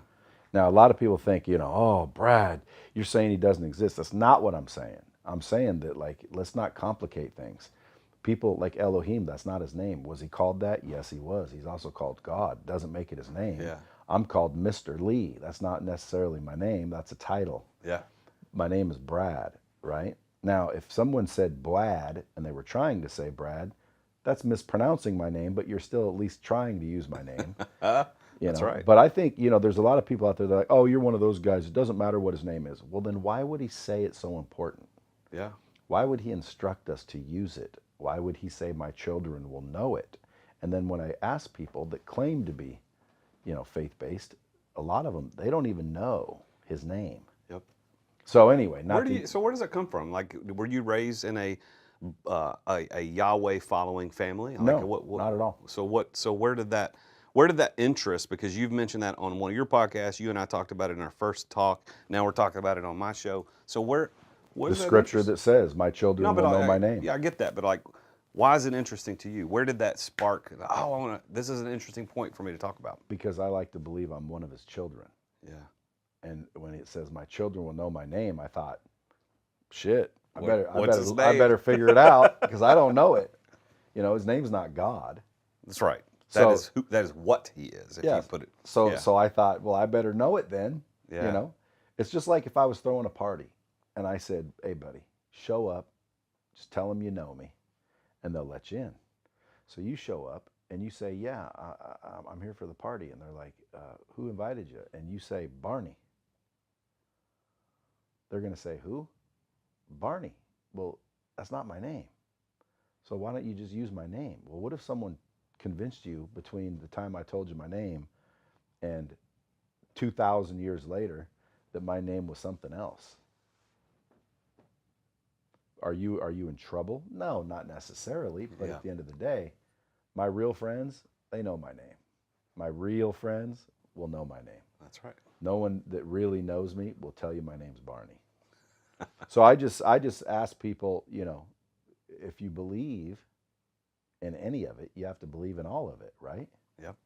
Now, a lot of people think, oh, Brad, you're saying he doesn't exist. That's not what I'm saying. I'm saying that, like, let's not complicate things. People like Elohim, that's not his name. Was he called that? Yes, he was. He's also called God. Doesn't make it his name. Yeah. I'm called Mr. Lee. That's not necessarily my name. That's a title. Yeah. My name is Brad, right? Now, if someone said Blad and they were trying to say Brad, that's mispronouncing my name, but you're still at least trying to use my name. That's right. But I think, there's a lot of people out there that are like, oh, you're one of those guys. It doesn't matter what his name is. Well, then why would he say it's so important? Yeah. Why would he instruct us to use it? Why would he say my children will know it? And then when I ask people that claim to be, faith-based, a lot of them, they don't even know his name. Yep. So anyway, So where does that come from? Like, were you raised in a Yahweh following family? No, Like, not at all. So where did that interest? Because you've mentioned that on one of your podcasts. You and I talked about it in our first talk. Now we're talking about it on my show. So what The is that scripture interest? that says my children will know my name. Yeah, I get that, but like, why is it interesting to you? Where did that spark? Oh, this is an interesting point for me to talk about. Because I like to believe I'm one of his children. Yeah. And when it says my children will know my name, I thought, shit, I What's his name? better figure it out because I don't know it. His name's not God. That's right. So- That is what he is. If you put it. So I thought, well, I better know it then. Yeah. It's just like if I was throwing a party and I said, hey, buddy, show up, just tell them you know me, and they'll let you in. So you show up and you say, yeah, I'm here for the party. And they're like, who invited you? And you say, Barney. They're going to say, who? Barney. Well, that's not my name. So why don't you just use my name? Well, what if someone convinced you between the time I told you my name and 2,000 years later that my name was something else? Are you in trouble? No, not necessarily. But at the end of the day, my real friends, they know my name. My real friends will know my name. That's right. No one that really knows me will tell you my name's Barney. So I just ask people, if you believe in any of it, you have to believe in all of it, right? Yep.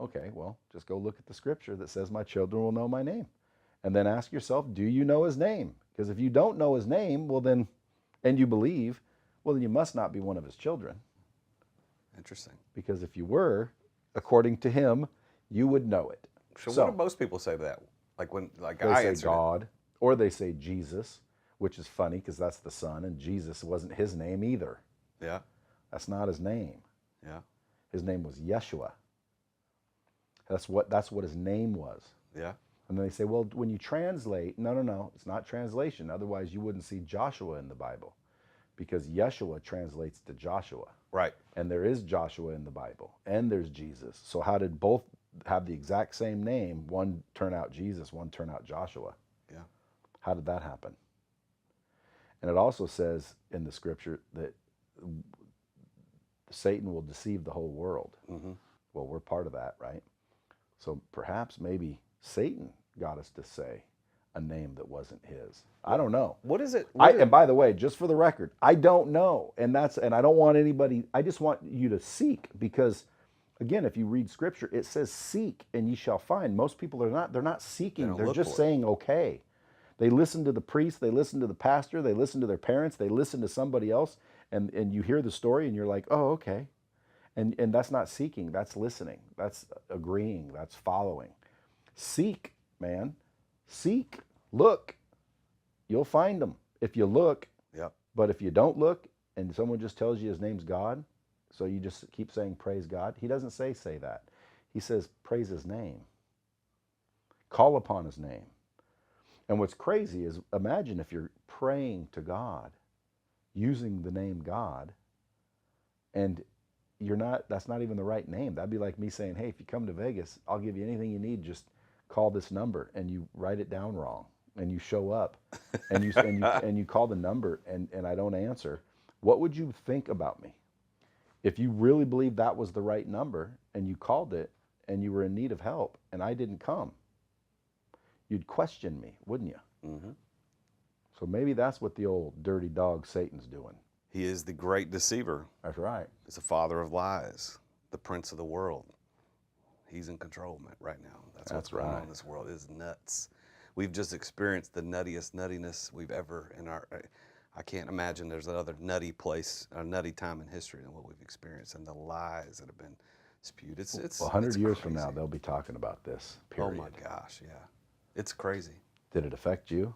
Okay, well, just go look at the scripture that says my children will know my name. And then ask yourself, do you know his name? Because if you don't know his name, well then, and you believe, well then you must not be one of his children. Interesting. Because if you were, according to him, you would know it. So what do most people say to that? Like They I say answered God, or they say Jesus, which is funny because that's the son, and Jesus wasn't his name either. it. Yeah. That's not his name. Yeah. His name was Yeshua. That's what his name was. Yeah. And then they say, well, when you translate, no, it's not translation. Otherwise, you wouldn't see Joshua in the Bible, because Yeshua translates to Joshua. Right. And there is Joshua in the Bible, and there's Jesus. So how did both have the exact same name? One turn out Jesus, one turn out Joshua. Yeah. How did that happen? And it also says in the scripture that Satan will deceive the whole world. Mm-hmm. Well, we're part of that, right? So perhaps maybe Satan got us to say a name that wasn't his. I don't know. What is it? And by the way, just for the record, I don't know. And I don't want anybody, I just want you to seek, because again, if you read scripture, it says seek and ye shall find. Most people they're not seeking. They're just saying, okay. They listen to the priest, they listen to the pastor, they listen to their parents, they listen to somebody else, And you hear the story and you're like, oh, okay. And that's not seeking, that's listening, that's agreeing, that's following. Seek, man. Seek, look. You'll find them if you look. Yep. But if you don't look and someone just tells you his name's God, so you just keep saying praise God, he doesn't say that. He says praise his name. Call upon his name. And what's crazy is, imagine if you're praying to God using the name God, and that's not even the right name. That'd be like me saying, hey, if you come to Vegas, I'll give you anything you need, just call this number, and you write it down wrong, and you show up and you call the number and I don't answer. What would you think about me if you really believed that was the right number and you called it and you were in need of help and I didn't come? You'd question me, wouldn't you? Mm-hmm. So maybe that's what the old dirty dog Satan's doing. He is the great deceiver. That's right. He's the father of lies, the prince of the world. He's in control right now. That's what's going on in this world. It is nuts. We've just experienced the nuttiest nuttiness we've ever in our. I can't imagine there's another nutty place, a nutty time in history than what we've experienced, and the lies that have been spewed. It's 100 years crazy. from now, they'll be talking about this. Period. Oh my gosh, yeah, it's crazy. Did it affect you?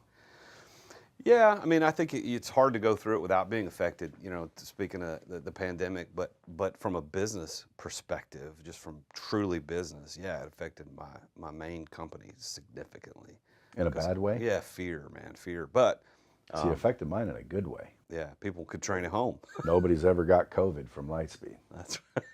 Yeah, I mean, I think it's hard to go through it without being affected. You know, speaking of the pandemic, but from a business perspective, just from truly business, yeah, it affected my main company significantly. In a bad way? Yeah, fear, man, fear. But See, it affected mine in a good way. yeah, people could train at home. Nobody's ever got COVID from Lightspeed. That's right.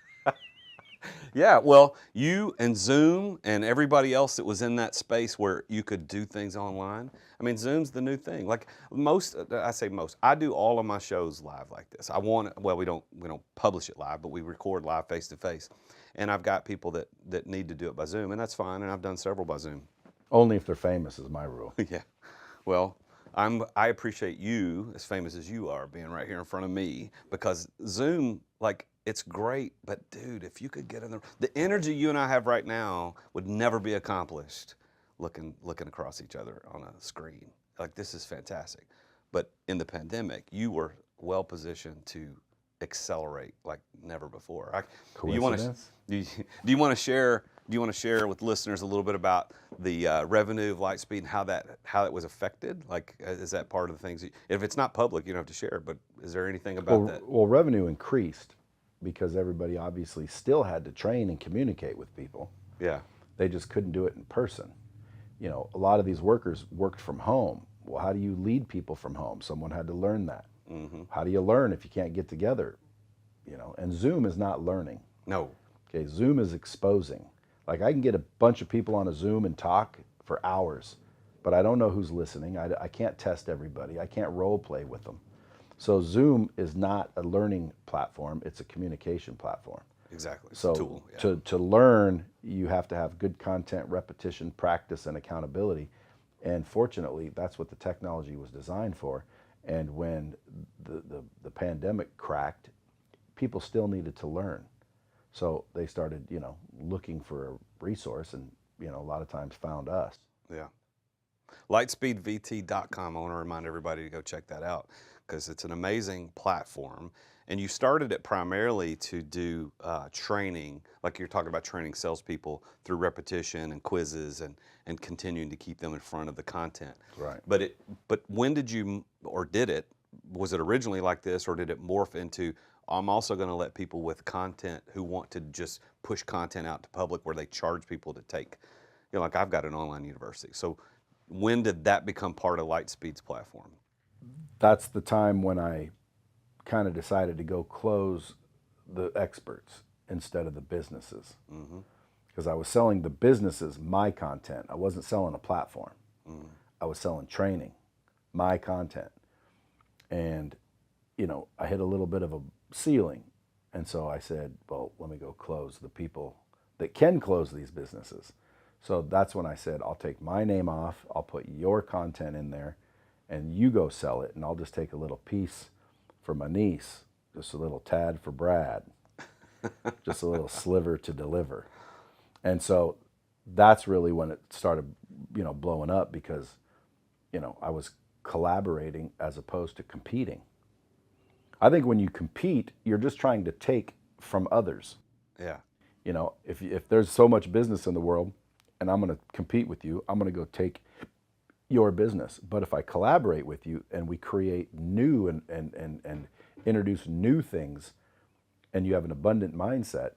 Yeah, well, you and Zoom and everybody else that was in that space where you could do things online. I mean, Zoom's the new thing. Like I do all of my shows live like this. We don't publish it live, but we record live face to face. And I've got people that need to do it by Zoom, and that's fine. And I've done several by Zoom. Only if they're famous is my rule. Yeah. Well, I appreciate you, as famous as you are, being right here in front of me, because Zoom, like, it's great, but dude, if you could get in the energy you and I have right now would never be accomplished looking across each other on a screen. Like, this is fantastic. But in the pandemic, you were well positioned to accelerate like never before. Coincidence? Do you want to share with listeners a little bit about the revenue of Lightspeed and how it was affected? Like, is that part of the things? If it's not public, you don't have to share. But is there anything about that? Well, revenue increased because everybody obviously still had to train and communicate with people. Yeah. They just couldn't do it in person. You know, a lot of these workers worked from home. Well, how do you lead people from home? Someone had to learn that. Mm-hmm. How do you learn if you can't get together? You know, and Zoom is not learning. No. Okay, Zoom is exposing. Like, I can get a bunch of people on a Zoom and talk for hours, but I don't know who's listening. I can't test everybody. I can't role play with them. So Zoom is not a learning platform. It's a communication platform. Exactly. It's So a tool. Yeah. to learn, you have to have good content, repetition, practice, and accountability. And fortunately, that's what the technology was designed for. And when the pandemic cracked, people still needed to learn. So they started, looking for a resource, and, a lot of times found us. Yeah. Lightspeedvt.com. I want to remind everybody to go check that out because it's an amazing platform. And you started it primarily to do training, like you're talking about training salespeople through repetition and quizzes and continuing to keep them in front of the content. Right. But when did you, or did it, was it originally like this, or did it morph into, I'm also going to let people with content who want to just push content out to public where they charge people to take, like I've got an online university. So when did that become part of Lightspeed's platform? That's the time when I kind of decided to go close the experts instead of the businesses. Because I was selling the businesses my content. I wasn't selling a platform. I was selling training, my content. And, I hit a little bit of a ceiling. And so I said, well, let me go close the people that can close these businesses. So that's when I said, I'll take my name off, I'll put your content in there, and you go sell it, and I'll just take a little piece for my niece, just a little tad for Brad, just a little sliver to deliver. And so that's really when it started, blowing up, because, I was collaborating as opposed to competing. I think when you compete, you're just trying to take from others. Yeah. You know, if there's so much business in the world and I'm going to compete with you, I'm going to go take your business. But if I collaborate with you and we create new and introduce new things, and you have an abundant mindset,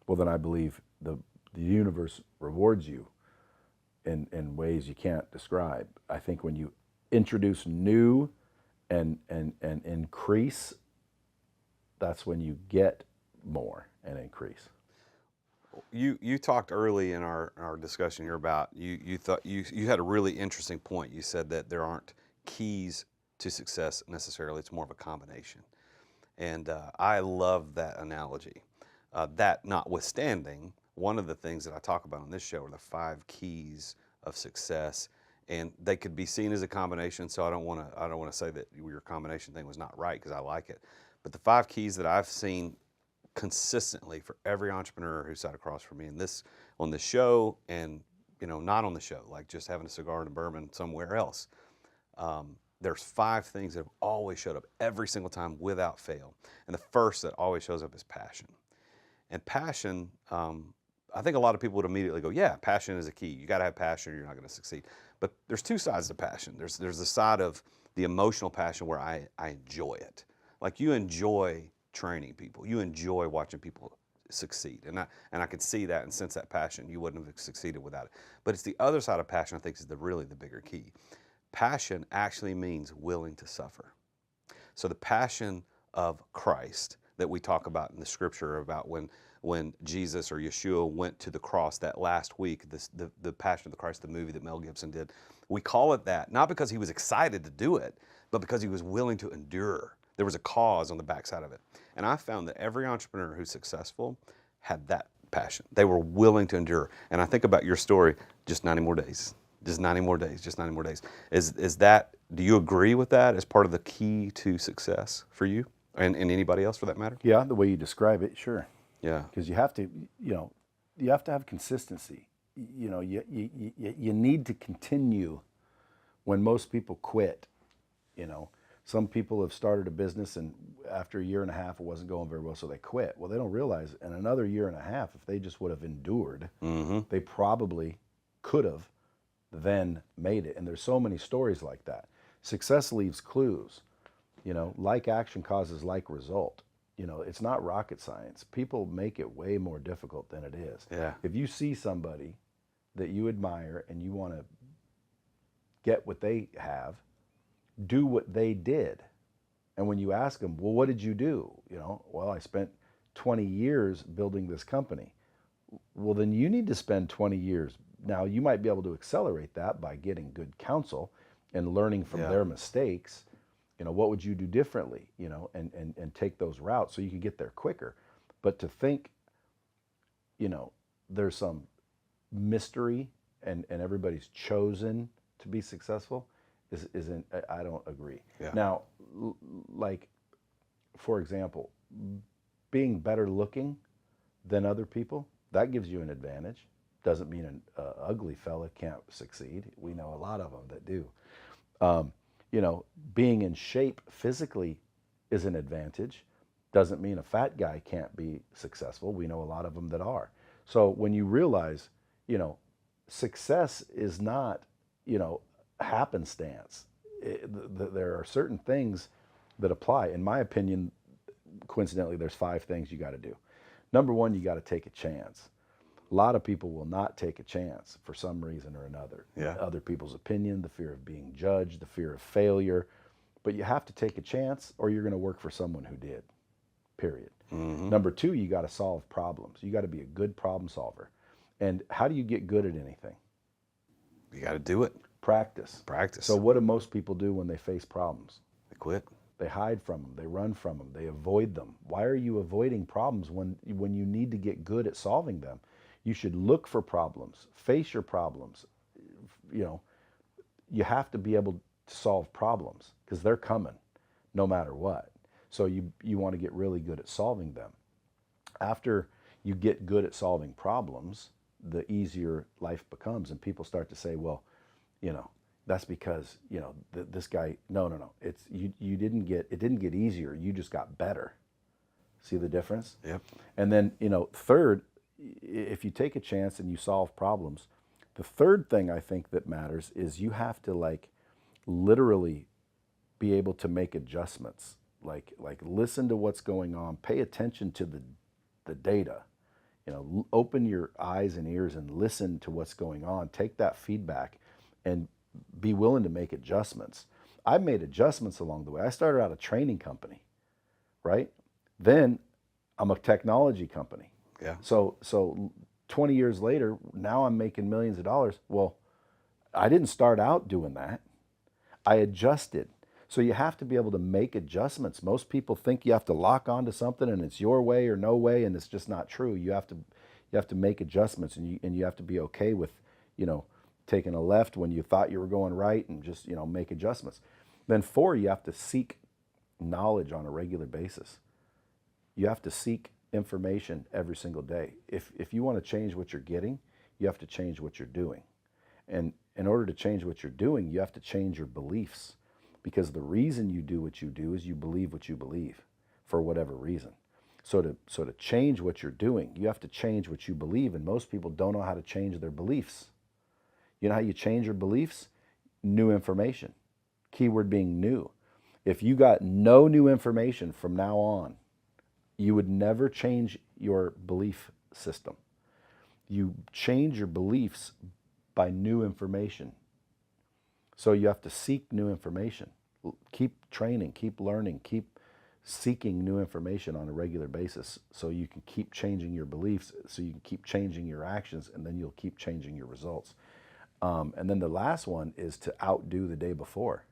well, then I believe the universe rewards you in ways you can't describe. I think when you introduce new and increase, that's when you get more and increase. You talked early in our discussion here about you thought you had a really interesting point. You said that there aren't keys to success necessarily. It's more of a combination. And I love that analogy. That notwithstanding, one of the things that I talk about on this show are the 5 keys of success, and they could be seen as a combination. So I don't want to say that your combination thing was not right, because I like it. But the 5 keys that I've seen consistently for every entrepreneur who sat across from me on this show, and not on the show, like just having a cigar and a bourbon somewhere else. There's 5 things that have always showed up every single time without fail. And the first that always shows up is passion. And passion, I think a lot of people would immediately go, yeah, passion is a key. You got to have passion or you're not going to succeed. But there's 2 sides to passion. There's the side of the emotional passion where I enjoy it. Like, you enjoy training people. You enjoy watching people succeed. And I could see that and sense that passion. You wouldn't have succeeded without it. But it's the other side of passion I think is really the bigger key. Passion actually means willing to suffer. So the passion of Christ that we talk about in the scripture, about when Jesus or Yeshua went to the cross that last week, the Passion of the Christ, the movie that Mel Gibson did, we call it that, not because he was excited to do it, but because he was willing to endure. There was a cause on the backside of it. And I found that every entrepreneur who's successful had that passion. They were willing to endure. And I think about your story, just 90 more days. Just 90 more days, just 90 more days. Is that, do you agree with that as part of the key to success for you and anybody else for that matter? Yeah, the way you describe it, sure. Yeah. Because you have to, you have to have consistency. You need to continue when most people quit. Some people have started a business and after a year and a half it wasn't going very well, so they quit. Well, they don't realize in another year and a half, if they just would have endured, they probably could have then made it. And there's so many stories like that. Success leaves clues. Like action causes like result. It's not rocket science. People make it way more difficult than it is. Yeah. If you see somebody that you admire and you want to get what they have, do what they did. And when you ask them, well, what did you do? Well, I spent 20 years building this company. Well, then you need to spend 20 years. Now, you might be able to accelerate that by getting good counsel and learning from their mistakes. What would you do differently, and take those routes so you can get there quicker. But to think, there's some mystery and everybody's chosen to be successful isn't, I don't agree. Yeah. Now, like, for example, being better looking than other people, that gives you an advantage. Doesn't mean an ugly fella can't succeed. We know a lot of them that do. Being in shape physically is an advantage. Doesn't mean a fat guy can't be successful. We know a lot of them that are. So when you realize, success is not, happenstance. There are certain things that apply. In my opinion, coincidentally, there's 5 things you got to do. Number 1, you got to take a chance. A lot of people will not take a chance for some reason or another. Yeah. Other people's opinion, the fear of being judged, the fear of failure. But you have to take a chance or you're going to work for someone who did, period. Number 2, you got to solve problems. You got to be a good problem solver. And how do you get good at anything? You got to do it. Practice. Practice. So what do most people do when they face problems? They quit. They hide from them. They run from them. They avoid them. Why are you avoiding problems when you need to get good at solving them? You should look for problems, face your problems. You have to be able to solve problems because they're coming no matter what. So you want to get really good at solving them. After you get good at solving problems, the easier life becomes. And people start to say, well, That's because, you know, this guy, no. You didn't get, it didn't get easier. You just got better. See the difference? Yep. And then, you know, third, if you take a chance and you solve problems, the third thing I think that matters is you have to like literally be able to make adjustments. Like listen to what's going on, pay attention to the data. You know, open your eyes and ears and listen to what's going on. Take that feedback and be willing to make adjustments. I've made adjustments along the way. I started out a training company, right? Then I'm a technology company. Yeah. So 20 years later, now I'm making millions of dollars. Well, I didn't start out doing that. I adjusted. So you have to be able to make adjustments. Most people think you have to lock onto something and it's your way or no way, and it's just not true. You have to make adjustments, and you have to be okay with, you know, taking a left when you thought you were going right, and just, you know, make adjustments. Then 4, you have to seek knowledge on a regular basis. You have to seek information every single day. If you want to change what you're getting, you have to change what you're doing. And in order to change what you're doing, you have to change your beliefs. Because the reason you do what you do is you believe what you believe for whatever reason. So to change what you're doing, you have to change what you believe, and most people don't know how to change their beliefs. You know how you change your beliefs? New information. Keyword being new. If you got no new information from now on, you would never change your belief system. You change your beliefs by new information. So you have to seek new information. Keep training, keep learning, keep seeking new information on a regular basis, so you can keep changing your beliefs, so you can keep changing your actions, and then you'll keep changing your results. And then the last one is to outdo the day before.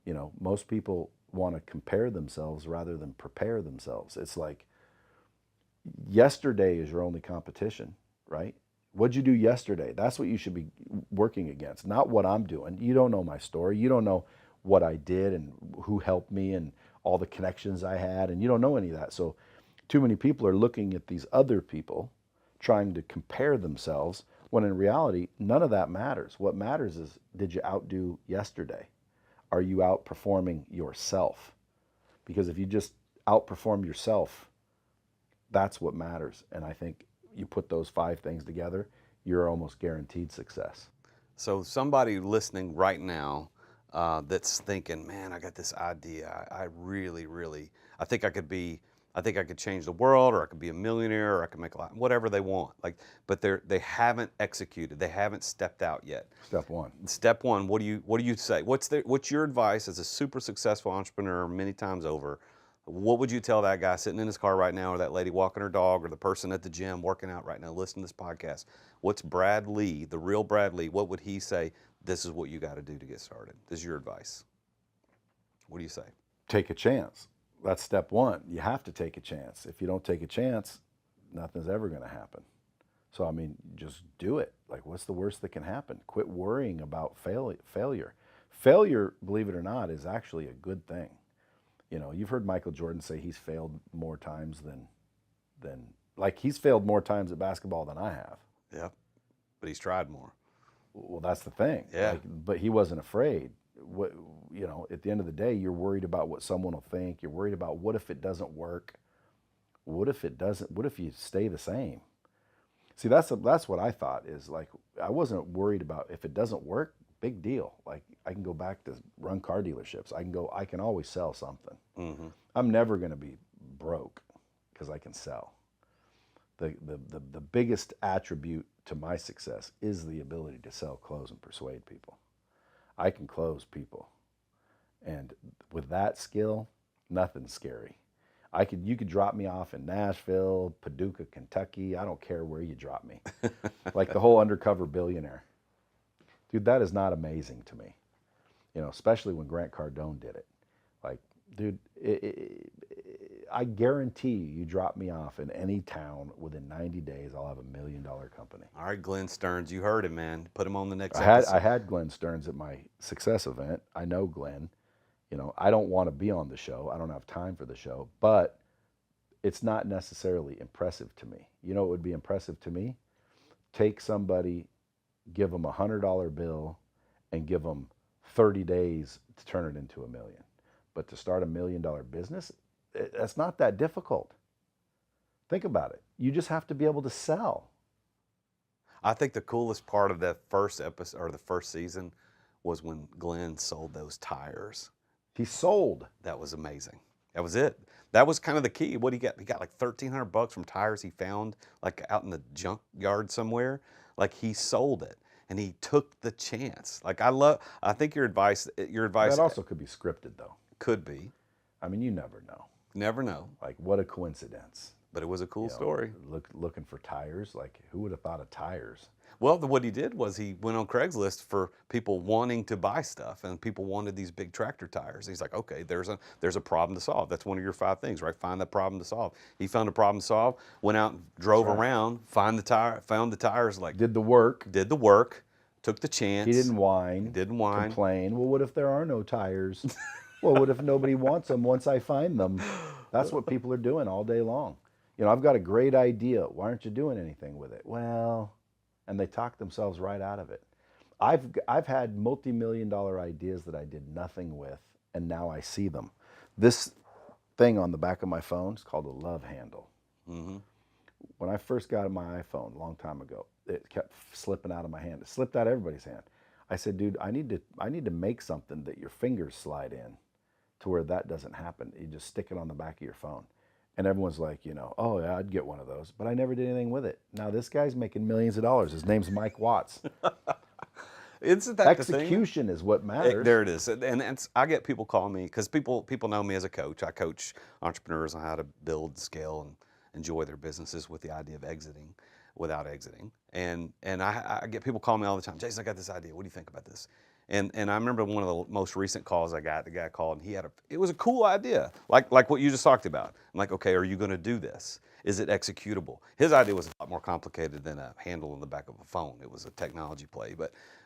You know, most people want to compare themselves rather than prepare themselves. It's like yesterday is your only competition, right? What'd you do yesterday? That's what you should be working against, not what I'm doing. You don't know my story. You don't know what I did and who helped me and all the connections I had, and you don't know any of that. So too many people are looking at these other people, trying to compare themselves, when in reality, none of that matters. What matters is, did you outdo yesterday? Are you outperforming yourself? Because if you just outperform yourself, that's what matters. And I think you put those 5 things together, you're almost guaranteed success. So somebody listening right now that's thinking, man, I got this idea. I really, I think I could change the world, or I could be a millionaire, or I could make a lot, whatever they want. Like, but they haven't executed. They haven't stepped out yet. Step 1. Step 1. What do you say? What's your advice as a super successful entrepreneur many times over? What would you tell that guy sitting in his car right now, or that lady walking her dog, or the person at the gym working out right now listening to this podcast? What's Brad Lea, the real Brad Lea, what would he say? This is what you got to do to get started. This is your advice. What do you say? Take a chance. That's step 1. You have to take a chance. If you don't take a chance, nothing's ever going to happen. So, I mean, just do it. Like, what's the worst that can happen? Quit worrying about failure. Failure, believe it or not, is actually a good thing. You know, you've heard Michael Jordan say he's failed more times than like he's failed more times at basketball than I have. Yep. But he's tried more. Well, that's the thing. Yeah. Like, but he wasn't afraid. What, you know, at the end of the day, you're worried about what someone will think. You're worried about, what if it doesn't work? What if it doesn't? What if you stay the same? See, that's what I thought, is like, I wasn't worried about if it doesn't work. Big deal. Like, I can go back to run car dealerships. I can always sell something. Mm-hmm. I'm never going to be broke because I can sell. The biggest attribute to my success is the ability to sell, close, and persuade people. I can close people. And with that skill, nothing's scary. You could drop me off in Nashville, Paducah, Kentucky. I don't care where you drop me. Like the whole undercover billionaire. Dude, that is not amazing to me. You know, especially when Grant Cardone did it. Like, dude, I guarantee you drop me off in any town, within 90 days, I'll have $1 million company. All right, Glenn Stearns, you heard him, man. Put him on the next episode. I had Glenn Stearns at my success event. I know Glenn. You know, I don't want to be on the show. I don't have time for the show, but it's not necessarily impressive to me. You know what would be impressive to me? Take somebody, give them $100 bill, and give them 30 days to turn it into $1 million. But to start $1 million business, that's not that difficult. Think about it. You just have to be able to sell. I think the coolest part of that first episode or the first season was when Glenn sold those tires. He sold. That was amazing. That was it. That was kind of the key. What he got like $1,300 from tires he found like out in the junkyard somewhere. Like he sold it and he took the chance. Like I think your advice. That also could be scripted though. Could be. I mean, you never know. Never know. Like what a coincidence. But it was a cool story. Looking for tires. Like who would have thought of tires? Well, what he did was he went on Craigslist for people wanting to buy stuff, and people wanted these big tractor tires. He's like, okay, there's a problem to solve. That's one of your 5 things, right? Find that problem to solve. He found a problem to solve, went out and drove around, found the tires, like Did the work. took the chance. He didn't whine. Complain. Well, what if there are no tires? Well, what if nobody wants them once I find them? That's what people are doing all day long. You know, I've got a great idea. Why aren't you doing anything with it? Well, and they talk themselves right out of it. I've had multi-million-dollar ideas that I did nothing with, and now I see them. This thing on the back of my phone is called a love handle. Mm-hmm. When I first got my iPhone a long time ago, it kept slipping out of my hand. It slipped out of everybody's hand. I said, dude, I need to make something that your fingers slide in to where that doesn't happen. You just stick it on the back of your phone. And everyone's like, you know, oh yeah, I'd get one of those. But I never did anything with it. Now this guy's making millions of dollars. His name's Mike Watts. Isn't that execution is what matters? There it is. And I get people calling me because people know me as a coach. I coach entrepreneurs on how to build, scale, and enjoy their businesses with the idea of exiting without exiting. And I get people calling me all the time. Jason, I got this idea. What do you think about this? And I remember one of the most recent calls I got, the guy called and it was a cool idea, like what you just talked about. I'm like, okay, are you going to do this? Is it executable? His idea was a lot more complicated than a handle on the back of a phone. It was a technology play.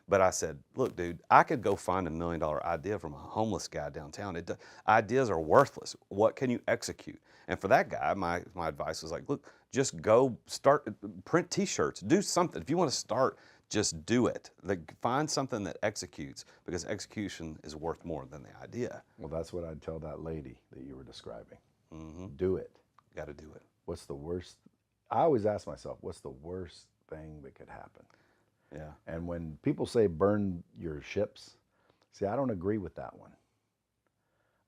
But I said, look, dude, I could go find $1 million idea from a homeless guy downtown. Ideas are worthless. What can you execute? And for that guy, my advice was like, look, just go print T-shirts, do something. If you want to start, just do it. Like, find something that executes, because execution is worth more than the idea. Well, that's what I'd tell that lady that you were describing. Mm-hmm. Do it. Got to do it. What's the worst? I always ask myself, what's the worst thing that could happen? Yeah. And when people say burn your ships, see, I don't agree with that one.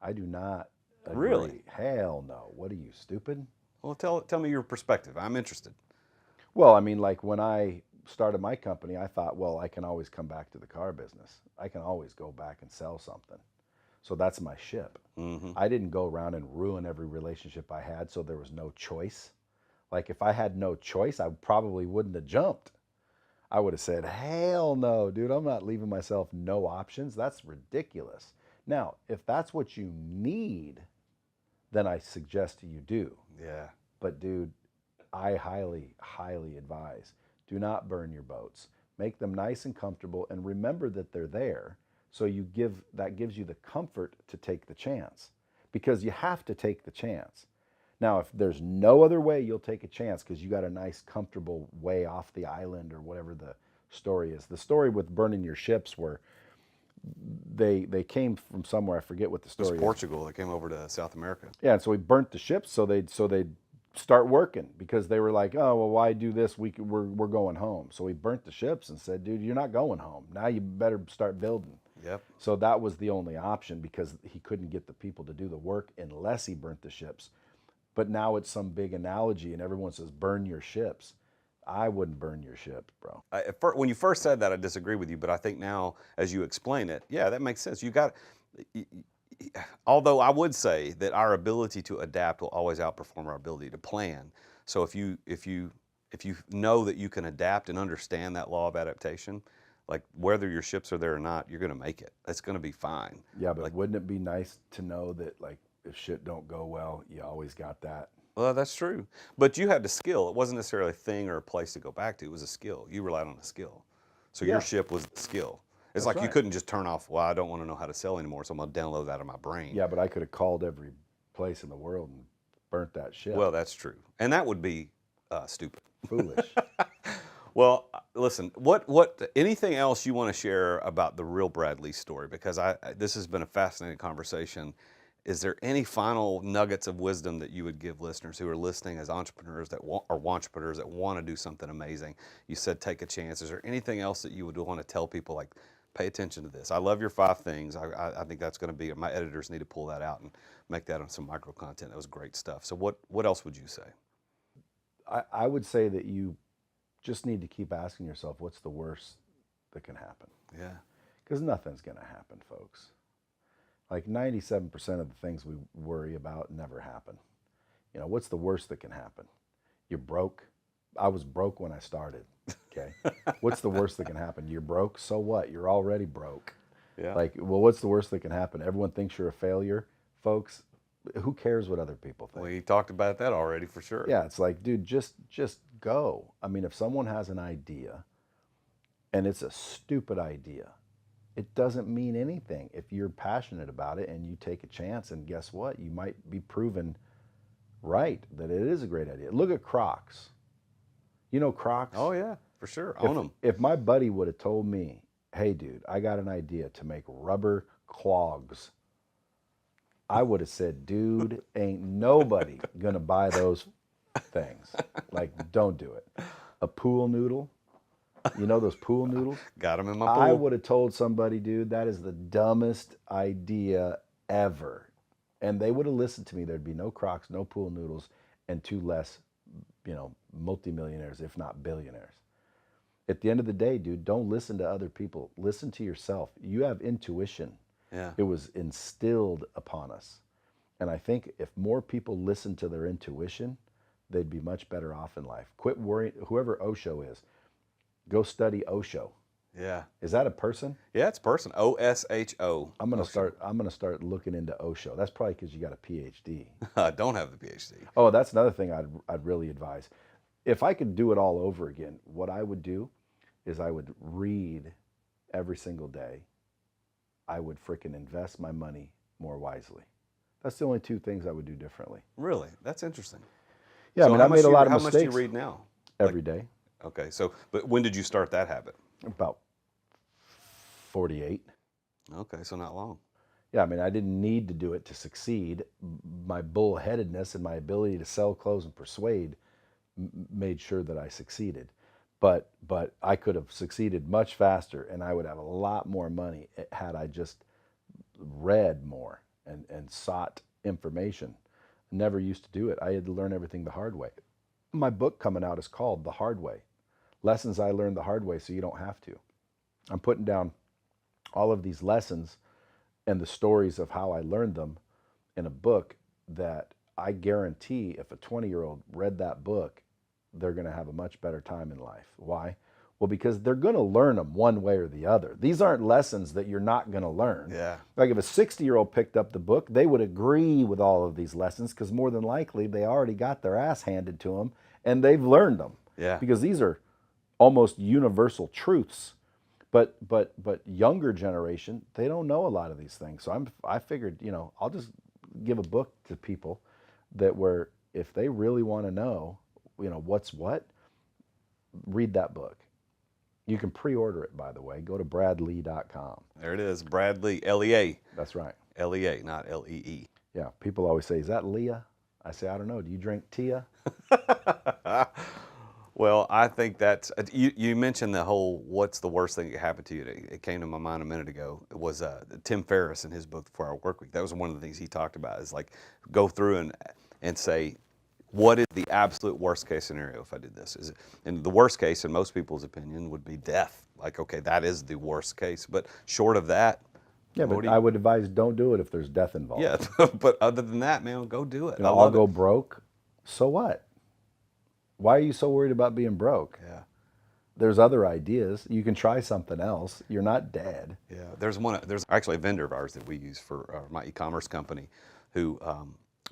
I do not agree. Really? Hell no. What are you, stupid? Well, tell me your perspective. I'm interested. Well, I mean, like when I started my company, I thought, well, I can always come back to the car business. I can always go back and sell something. So that's my ship. Mm-hmm. I didn't go around and ruin every relationship I had so there was no choice. Like if I had no choice, I probably wouldn't have jumped. I would have said, hell no, dude, I'm not leaving myself no options. That's ridiculous. Now, if that's what you need, then I suggest you do. Yeah. But dude, I highly, highly advise, do not burn your boats. Make them nice and comfortable, and remember that they're there. So that gives you the comfort to take the chance, because you have to take the chance. Now, if there's no other way, you'll take a chance because you got a nice, comfortable way off the island or whatever the story is. The story with burning your ships were they came from somewhere. I forget what the story is. Portugal. They came over to South America. Yeah, and so we burnt the ships so they'd start working, because they were like, oh, well, why do this? We're going home. So we burnt the ships and said, dude, you're not going home. Now you better start building. Yep. So that was the only option, because he couldn't get the people to do the work unless he burnt the ships. But now it's some big analogy and everyone says, burn your ships. I wouldn't burn your ship, bro. When you first said that, I disagree with you, but I think now, as you explain it, yeah, that makes sense. Although I would say that our ability to adapt will always outperform our ability to plan. So if you know that you can adapt and understand that law of adaptation, like whether your ships are there or not, you're going to make it. It's going to be fine. Yeah, but wouldn't it be nice to know that, like, if shit don't go well, you always got that? Well, that's true. But you had the skill. It wasn't necessarily a thing or a place to go back to. It was a skill. You relied on a skill. So your ship was the skill. It's like you couldn't just turn off, well, I don't want to know how to sell anymore, so I'm going to download that in my brain. Yeah, but I could have called every place in the world and burnt that ship. Well, that's true. And that would be stupid. Foolish. Well, listen, anything else you want to share about the real Brad Lea story? Because this has been a fascinating conversation. Is there any final nuggets of wisdom that you would give listeners who are listening as entrepreneurs or entrepreneurs that want to do something amazing? You said take a chance. Is there anything else that you would want to tell people, like, pay attention to this? I love your 5 things. I think that's going to be, my editors need to pull that out and make that on some micro content. That was great stuff. So what else would you say? I would say that you just need to keep asking yourself, what's the worst that can happen? Yeah. Because nothing's going to happen, folks. Like 97% of the things we worry about never happen. You know, what's the worst that can happen? You're broke. I was broke when I started, okay? What's the worst that can happen? You're broke, so what? You're already broke. Yeah. Like, well, what's the worst that can happen? Everyone thinks you're a failure, folks. Who cares what other people think? We talked about that already, for sure. Yeah, it's like, dude, just go. I mean, if someone has an idea and it's a stupid idea, it doesn't mean anything. If you're passionate about it and you take a chance, and guess what? You might be proven right that it is a great idea. Look at Crocs. You know Crocs? Oh, yeah, for sure. Own them. If my buddy would have told me, hey, dude, I got an idea to make rubber clogs, I would have said, dude, ain't nobody going to buy those things. Like, don't do it. A pool noodle. You know those pool noodles? Got them in my pool. I would have told somebody, dude, that is the dumbest idea ever. And they would have listened to me. There'd be no Crocs, no pool noodles, and 2 less, multimillionaires, if not billionaires. At the end of the day, dude, don't listen to other people. Listen to yourself. You have intuition. Yeah. It was instilled upon us. And I think if more people listen to their intuition, they'd be much better off in life. Quit worrying. Whoever Osho is, go study Osho. Yeah. Is that a person? Yeah, it's a person. OSHO. I'm gonna start looking into Osho. That's probably because you got a PhD. I don't have the PhD. Oh, that's another thing I'd really advise. If I could do it all over again, what I would do is I would read every single day. I would frickin' invest my money more wisely. That's the only 2 things I would do differently. Really? That's interesting. Yeah, So I mean, I made a lot of How mistakes. much do you read now? Every day. Okay, but when did you start that habit? About 48. Okay, so not long. Yeah, I mean, I didn't need to do it to succeed. My bullheadedness and my ability to sell, close, and persuade made sure that I succeeded. But I could have succeeded much faster, and I would have a lot more money had I just read more and sought information. Never used to do it. I had to learn everything the hard way. My book coming out is called The Hard Way. Lessons I learned the hard way so you don't have to. I'm putting down all of these lessons and the stories of how I learned them in a book that I guarantee if a 20-year-old read that book, they're going to have a much better time in life. Why? Well, because they're going to learn them one way or the other. These aren't lessons that you're not going to learn. Yeah. Like if a 60-year-old picked up the book, they would agree with all of these lessons because more than likely they already got their ass handed to them and they've learned them. Yeah. Because these are almost universal truths. But younger generation, they don't know a lot of these things. So I figured, I'll just give a book to people that where if they really want to know, what's what, read that book. You can pre-order it, by the way. Go to bradlea.com. There it is, Brad Lea, Lea. That's right. Lea, not Lee. Yeah, people always say, is that Leah? I say, I don't know. Do you drink Tia? Well, I think that's, you mentioned the whole, what's the worst thing that could happen to you? It came to my mind a minute ago. It was Tim Ferriss in his book, The 4-Hour Workweek. That was one of the things he talked about is like, go through and say, what is the absolute worst case scenario if I did this? And the worst case, in most people's opinion, would be death. Like, okay, that is the worst case. But short of that, yeah, but I would advise don't do it if there's death involved. Yeah, but other than that, man, go do it. I'll go broke. So what? Why are you so worried about being broke? Yeah. There's other ideas. You can try something else. You're not dead. Yeah. There's actually a vendor of ours that we use for my e-commerce company who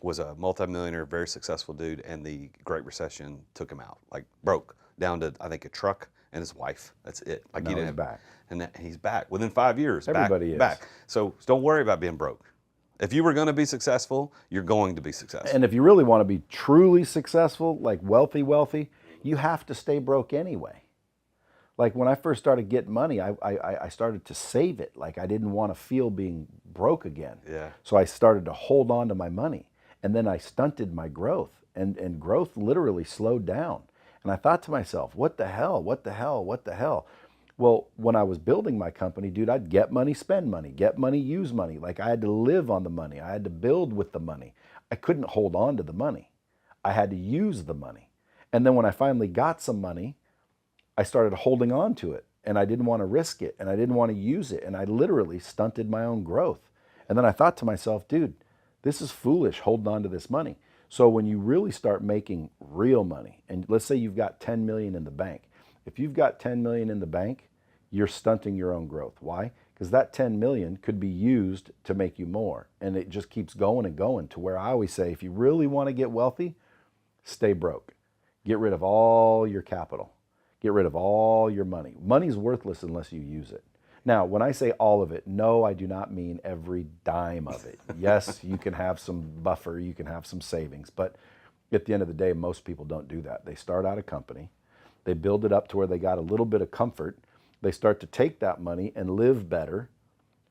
was a multimillionaire, very successful dude, and the Great Recession took him out, like broke, down to, I think, a truck and his wife. That's it. Like now he didn't he's back. And he's back within 5 years. Everybody is. Back. So don't worry about being broke. If you were going to be successful, you're going to be successful. And if you really want to be truly successful, like wealthy, you have to stay broke anyway. Like when I first started getting money, I started to save it. Like I didn't want to feel being broke again. Yeah. So I started to hold on to my money. And then I stunted my growth. And growth literally slowed down. And I thought to myself, what the hell? What the hell? What the hell? Well, when I was building my company, dude, I'd get money, spend money, get money, use money. Like I had to live on the money. I had to build with the money. I couldn't hold on to the money. I had to use the money. And then when I finally got some money, I started holding on to it, and I didn't want to risk it, and I didn't want to use it, and I literally stunted my own growth. And then I thought to myself, dude, this is foolish holding on to this money. So when you really start making real money, and let's say you've got 10 million in the bank. If you've got 10 million in the bank, you're stunting your own growth. Why? Because that 10 million could be used to make you more. And it just keeps going and going to where I always say, if you really want to get wealthy, stay broke. Get rid of all your capital. Get rid of all your money. Money's worthless unless you use it. Now, when I say all of it, no, I do not mean every dime of it. Yes, you can have some buffer, you can have some savings, but at the end of the day, most people don't do that. They start out a company, they build it up to where they got a little bit of comfort, they start to take that money and live better,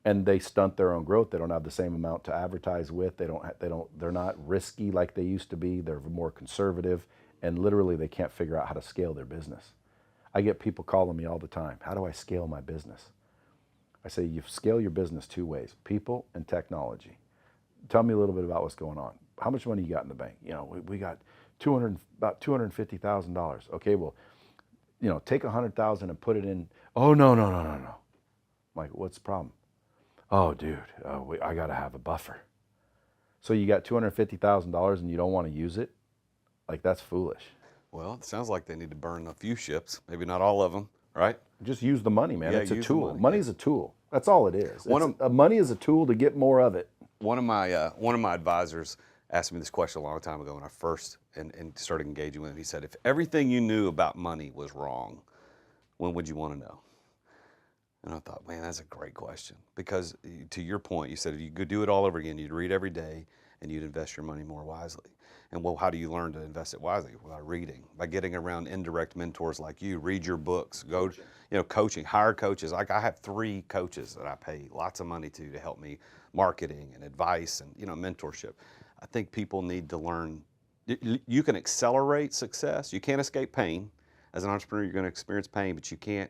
and they stunt their own growth. They don't have the same amount to advertise with. They're not risky like they used to be. They're more conservative, and literally they can't figure out how to scale their business. I get people calling me all the time. How do I scale my business? I say, you scale your business two ways, people and technology. Tell me a little bit about what's going on. How much money you got in the bank? You know, we got about $250,000. Okay, well, you know, take 100,000 and put it in. Oh, no. I'm like, what's the problem? Oh, dude, I got to have a buffer. So you got $250,000 and you don't want to use it? Like, that's foolish. Well, it sounds like they need to burn a few ships, maybe not all of them, right? Just use the money, man. Yeah, it's a use the tool. money. Money's a tool. That's all it is. Money is a tool to get more of it. One of my advisors asked me this question a long time ago when I first and started engaging with him. He said, if everything you knew about money was wrong, when would you want to know? And I thought, man, that's a great question. Because to your point, you said if you could do it all over again, you'd read every day and you'd invest your money more wisely. And well, how do you learn to invest it wisely? By reading, by getting around indirect mentors like you. Read your books, go, coaching, hire coaches. Like I have 3 coaches that I pay lots of money to help me marketing and advice and, mentorship. I think people need to learn. You can accelerate success. You can't escape pain. As an entrepreneur, you're going to experience pain, but you can't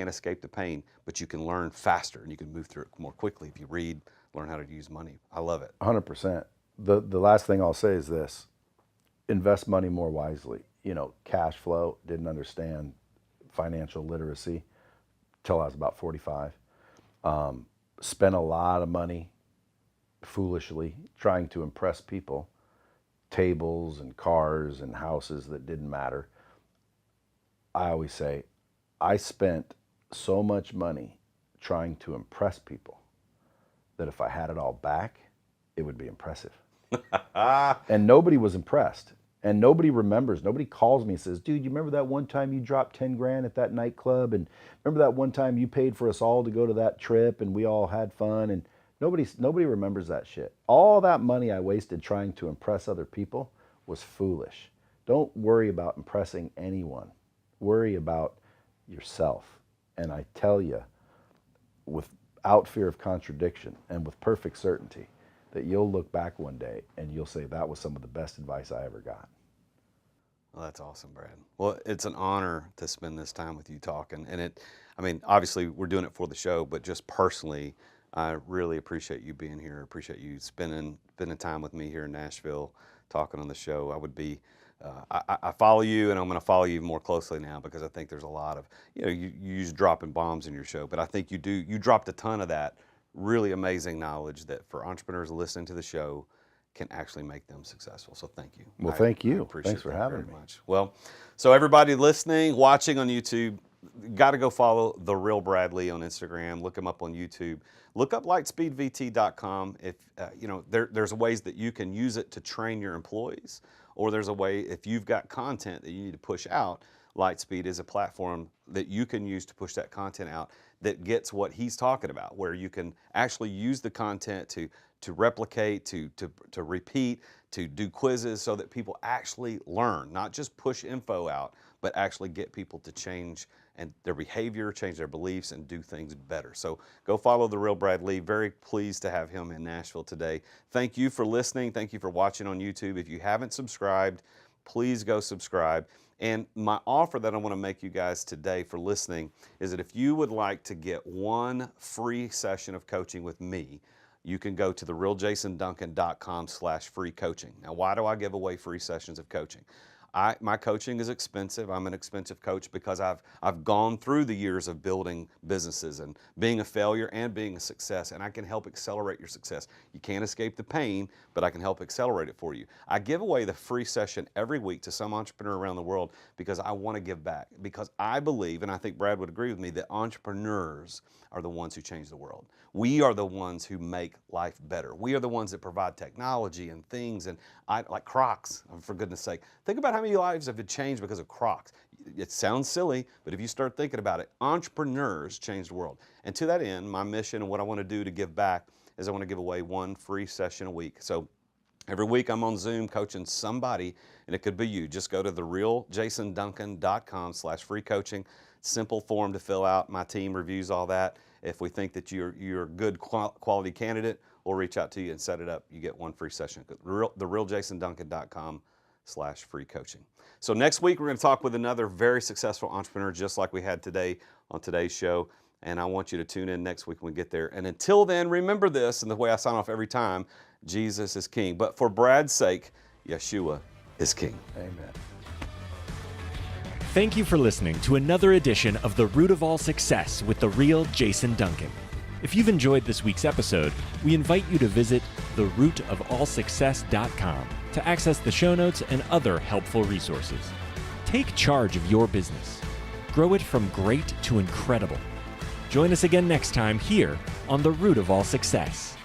escape the pain, but you can learn faster and you can move through it more quickly if you read, learn how to use money. I love it. 100%. The last thing I'll say is this: invest money more wisely. Cash flow, didn't understand financial literacy till I was about 45. Spent a lot of money foolishly trying to impress people, tables and cars and houses that didn't matter. I always say, I spent so much money trying to impress people that if I had it all back, it would be impressive. And nobody was impressed. And nobody remembers. Nobody calls me and says, dude, you remember that one time you dropped 10 grand at that nightclub? And remember that one time you paid for us all to go to that trip and we all had fun? And nobody remembers that shit. All that money I wasted trying to impress other people was foolish. Don't worry about impressing anyone. Worry about yourself. And I tell you, without fear of contradiction and with perfect certainty, that you'll look back one day and you'll say, that was some of the best advice I ever got. Well, that's awesome, Brad. Well, it's an honor to spend this time with you talking. And obviously we're doing it for the show, but just personally, I really appreciate you being here. Appreciate you spending time with me here in Nashville, talking on the show. I would be, I follow you, and I'm going to follow you more closely now because I think there's a lot of, you use dropping bombs in your show, but I think you dropped a ton of that really amazing knowledge that for entrepreneurs listening to the show can actually make them successful. So thank you. Well, thank you. I appreciate Thanks for that having very me. much. Well, so everybody listening, watching on YouTube, got to go follow The Real Brad Lea on Instagram. Look him up on YouTube. Look up lightspeedvt.com. If there's ways that you can use it to train your employees, or there's a way if you've got content that you need to push out. Lightspeed is a platform that you can use to push that content out that gets what he's talking about, where you can actually use the content to replicate, to repeat, to do quizzes so that people actually learn, not just push info out, but actually get people to change and their behavior, change their beliefs, and do things better. So go follow the real Brad Lea. Very pleased to have him in Nashville today. Thank you for listening. Thank you for watching on YouTube. If you haven't subscribed, please go subscribe. And my offer that I want to make you guys today for listening is that if you would like to get one free session of coaching with me, you can go to therealjasonduncan.com/free coaching. Now, why do I give away free sessions of coaching? My coaching is expensive. I'm an expensive coach because I've gone through the years of building businesses and being a failure and being a success, and I can help accelerate your success. You can't escape the pain, but I can help accelerate it for you. I give away the free session every week to some entrepreneur around the world because I want to give back, because I believe, and I think Brad would agree with me, that entrepreneurs are the ones who change the world. We are the ones who make life better. We are the ones that provide technology and things, and like Crocs, for goodness sake. Think about how many lives have been changed because of Crocs. It sounds silly, but if you start thinking about it, entrepreneurs change the world. And to that end, my mission and what I want to do to give back is I want to give away one free session a week. So every week I'm on Zoom coaching somebody, and it could be you. Just go to therealjasonduncan.com/free coaching. Simple form to fill out. My team reviews all that. If we think that you're a good quality candidate, we'll reach out to you and set it up. You get one free session. Therealjasonduncan.com/free coaching. So next week we're going to talk with another very successful entrepreneur, just like we had today on today's show. And I want you to tune in next week when we get there. And until then, remember this, and the way I sign off every time, Jesus is King. But for Brad's sake, Yeshua is King. Amen. Thank you for listening to another edition of The Root of All Success with the real Jason Duncan. If you've enjoyed this week's episode, we invite you to visit therootofallsuccess.com to access the show notes and other helpful resources. Take charge of your business. Grow it from great to incredible. Join us again next time here on The Root of All Success.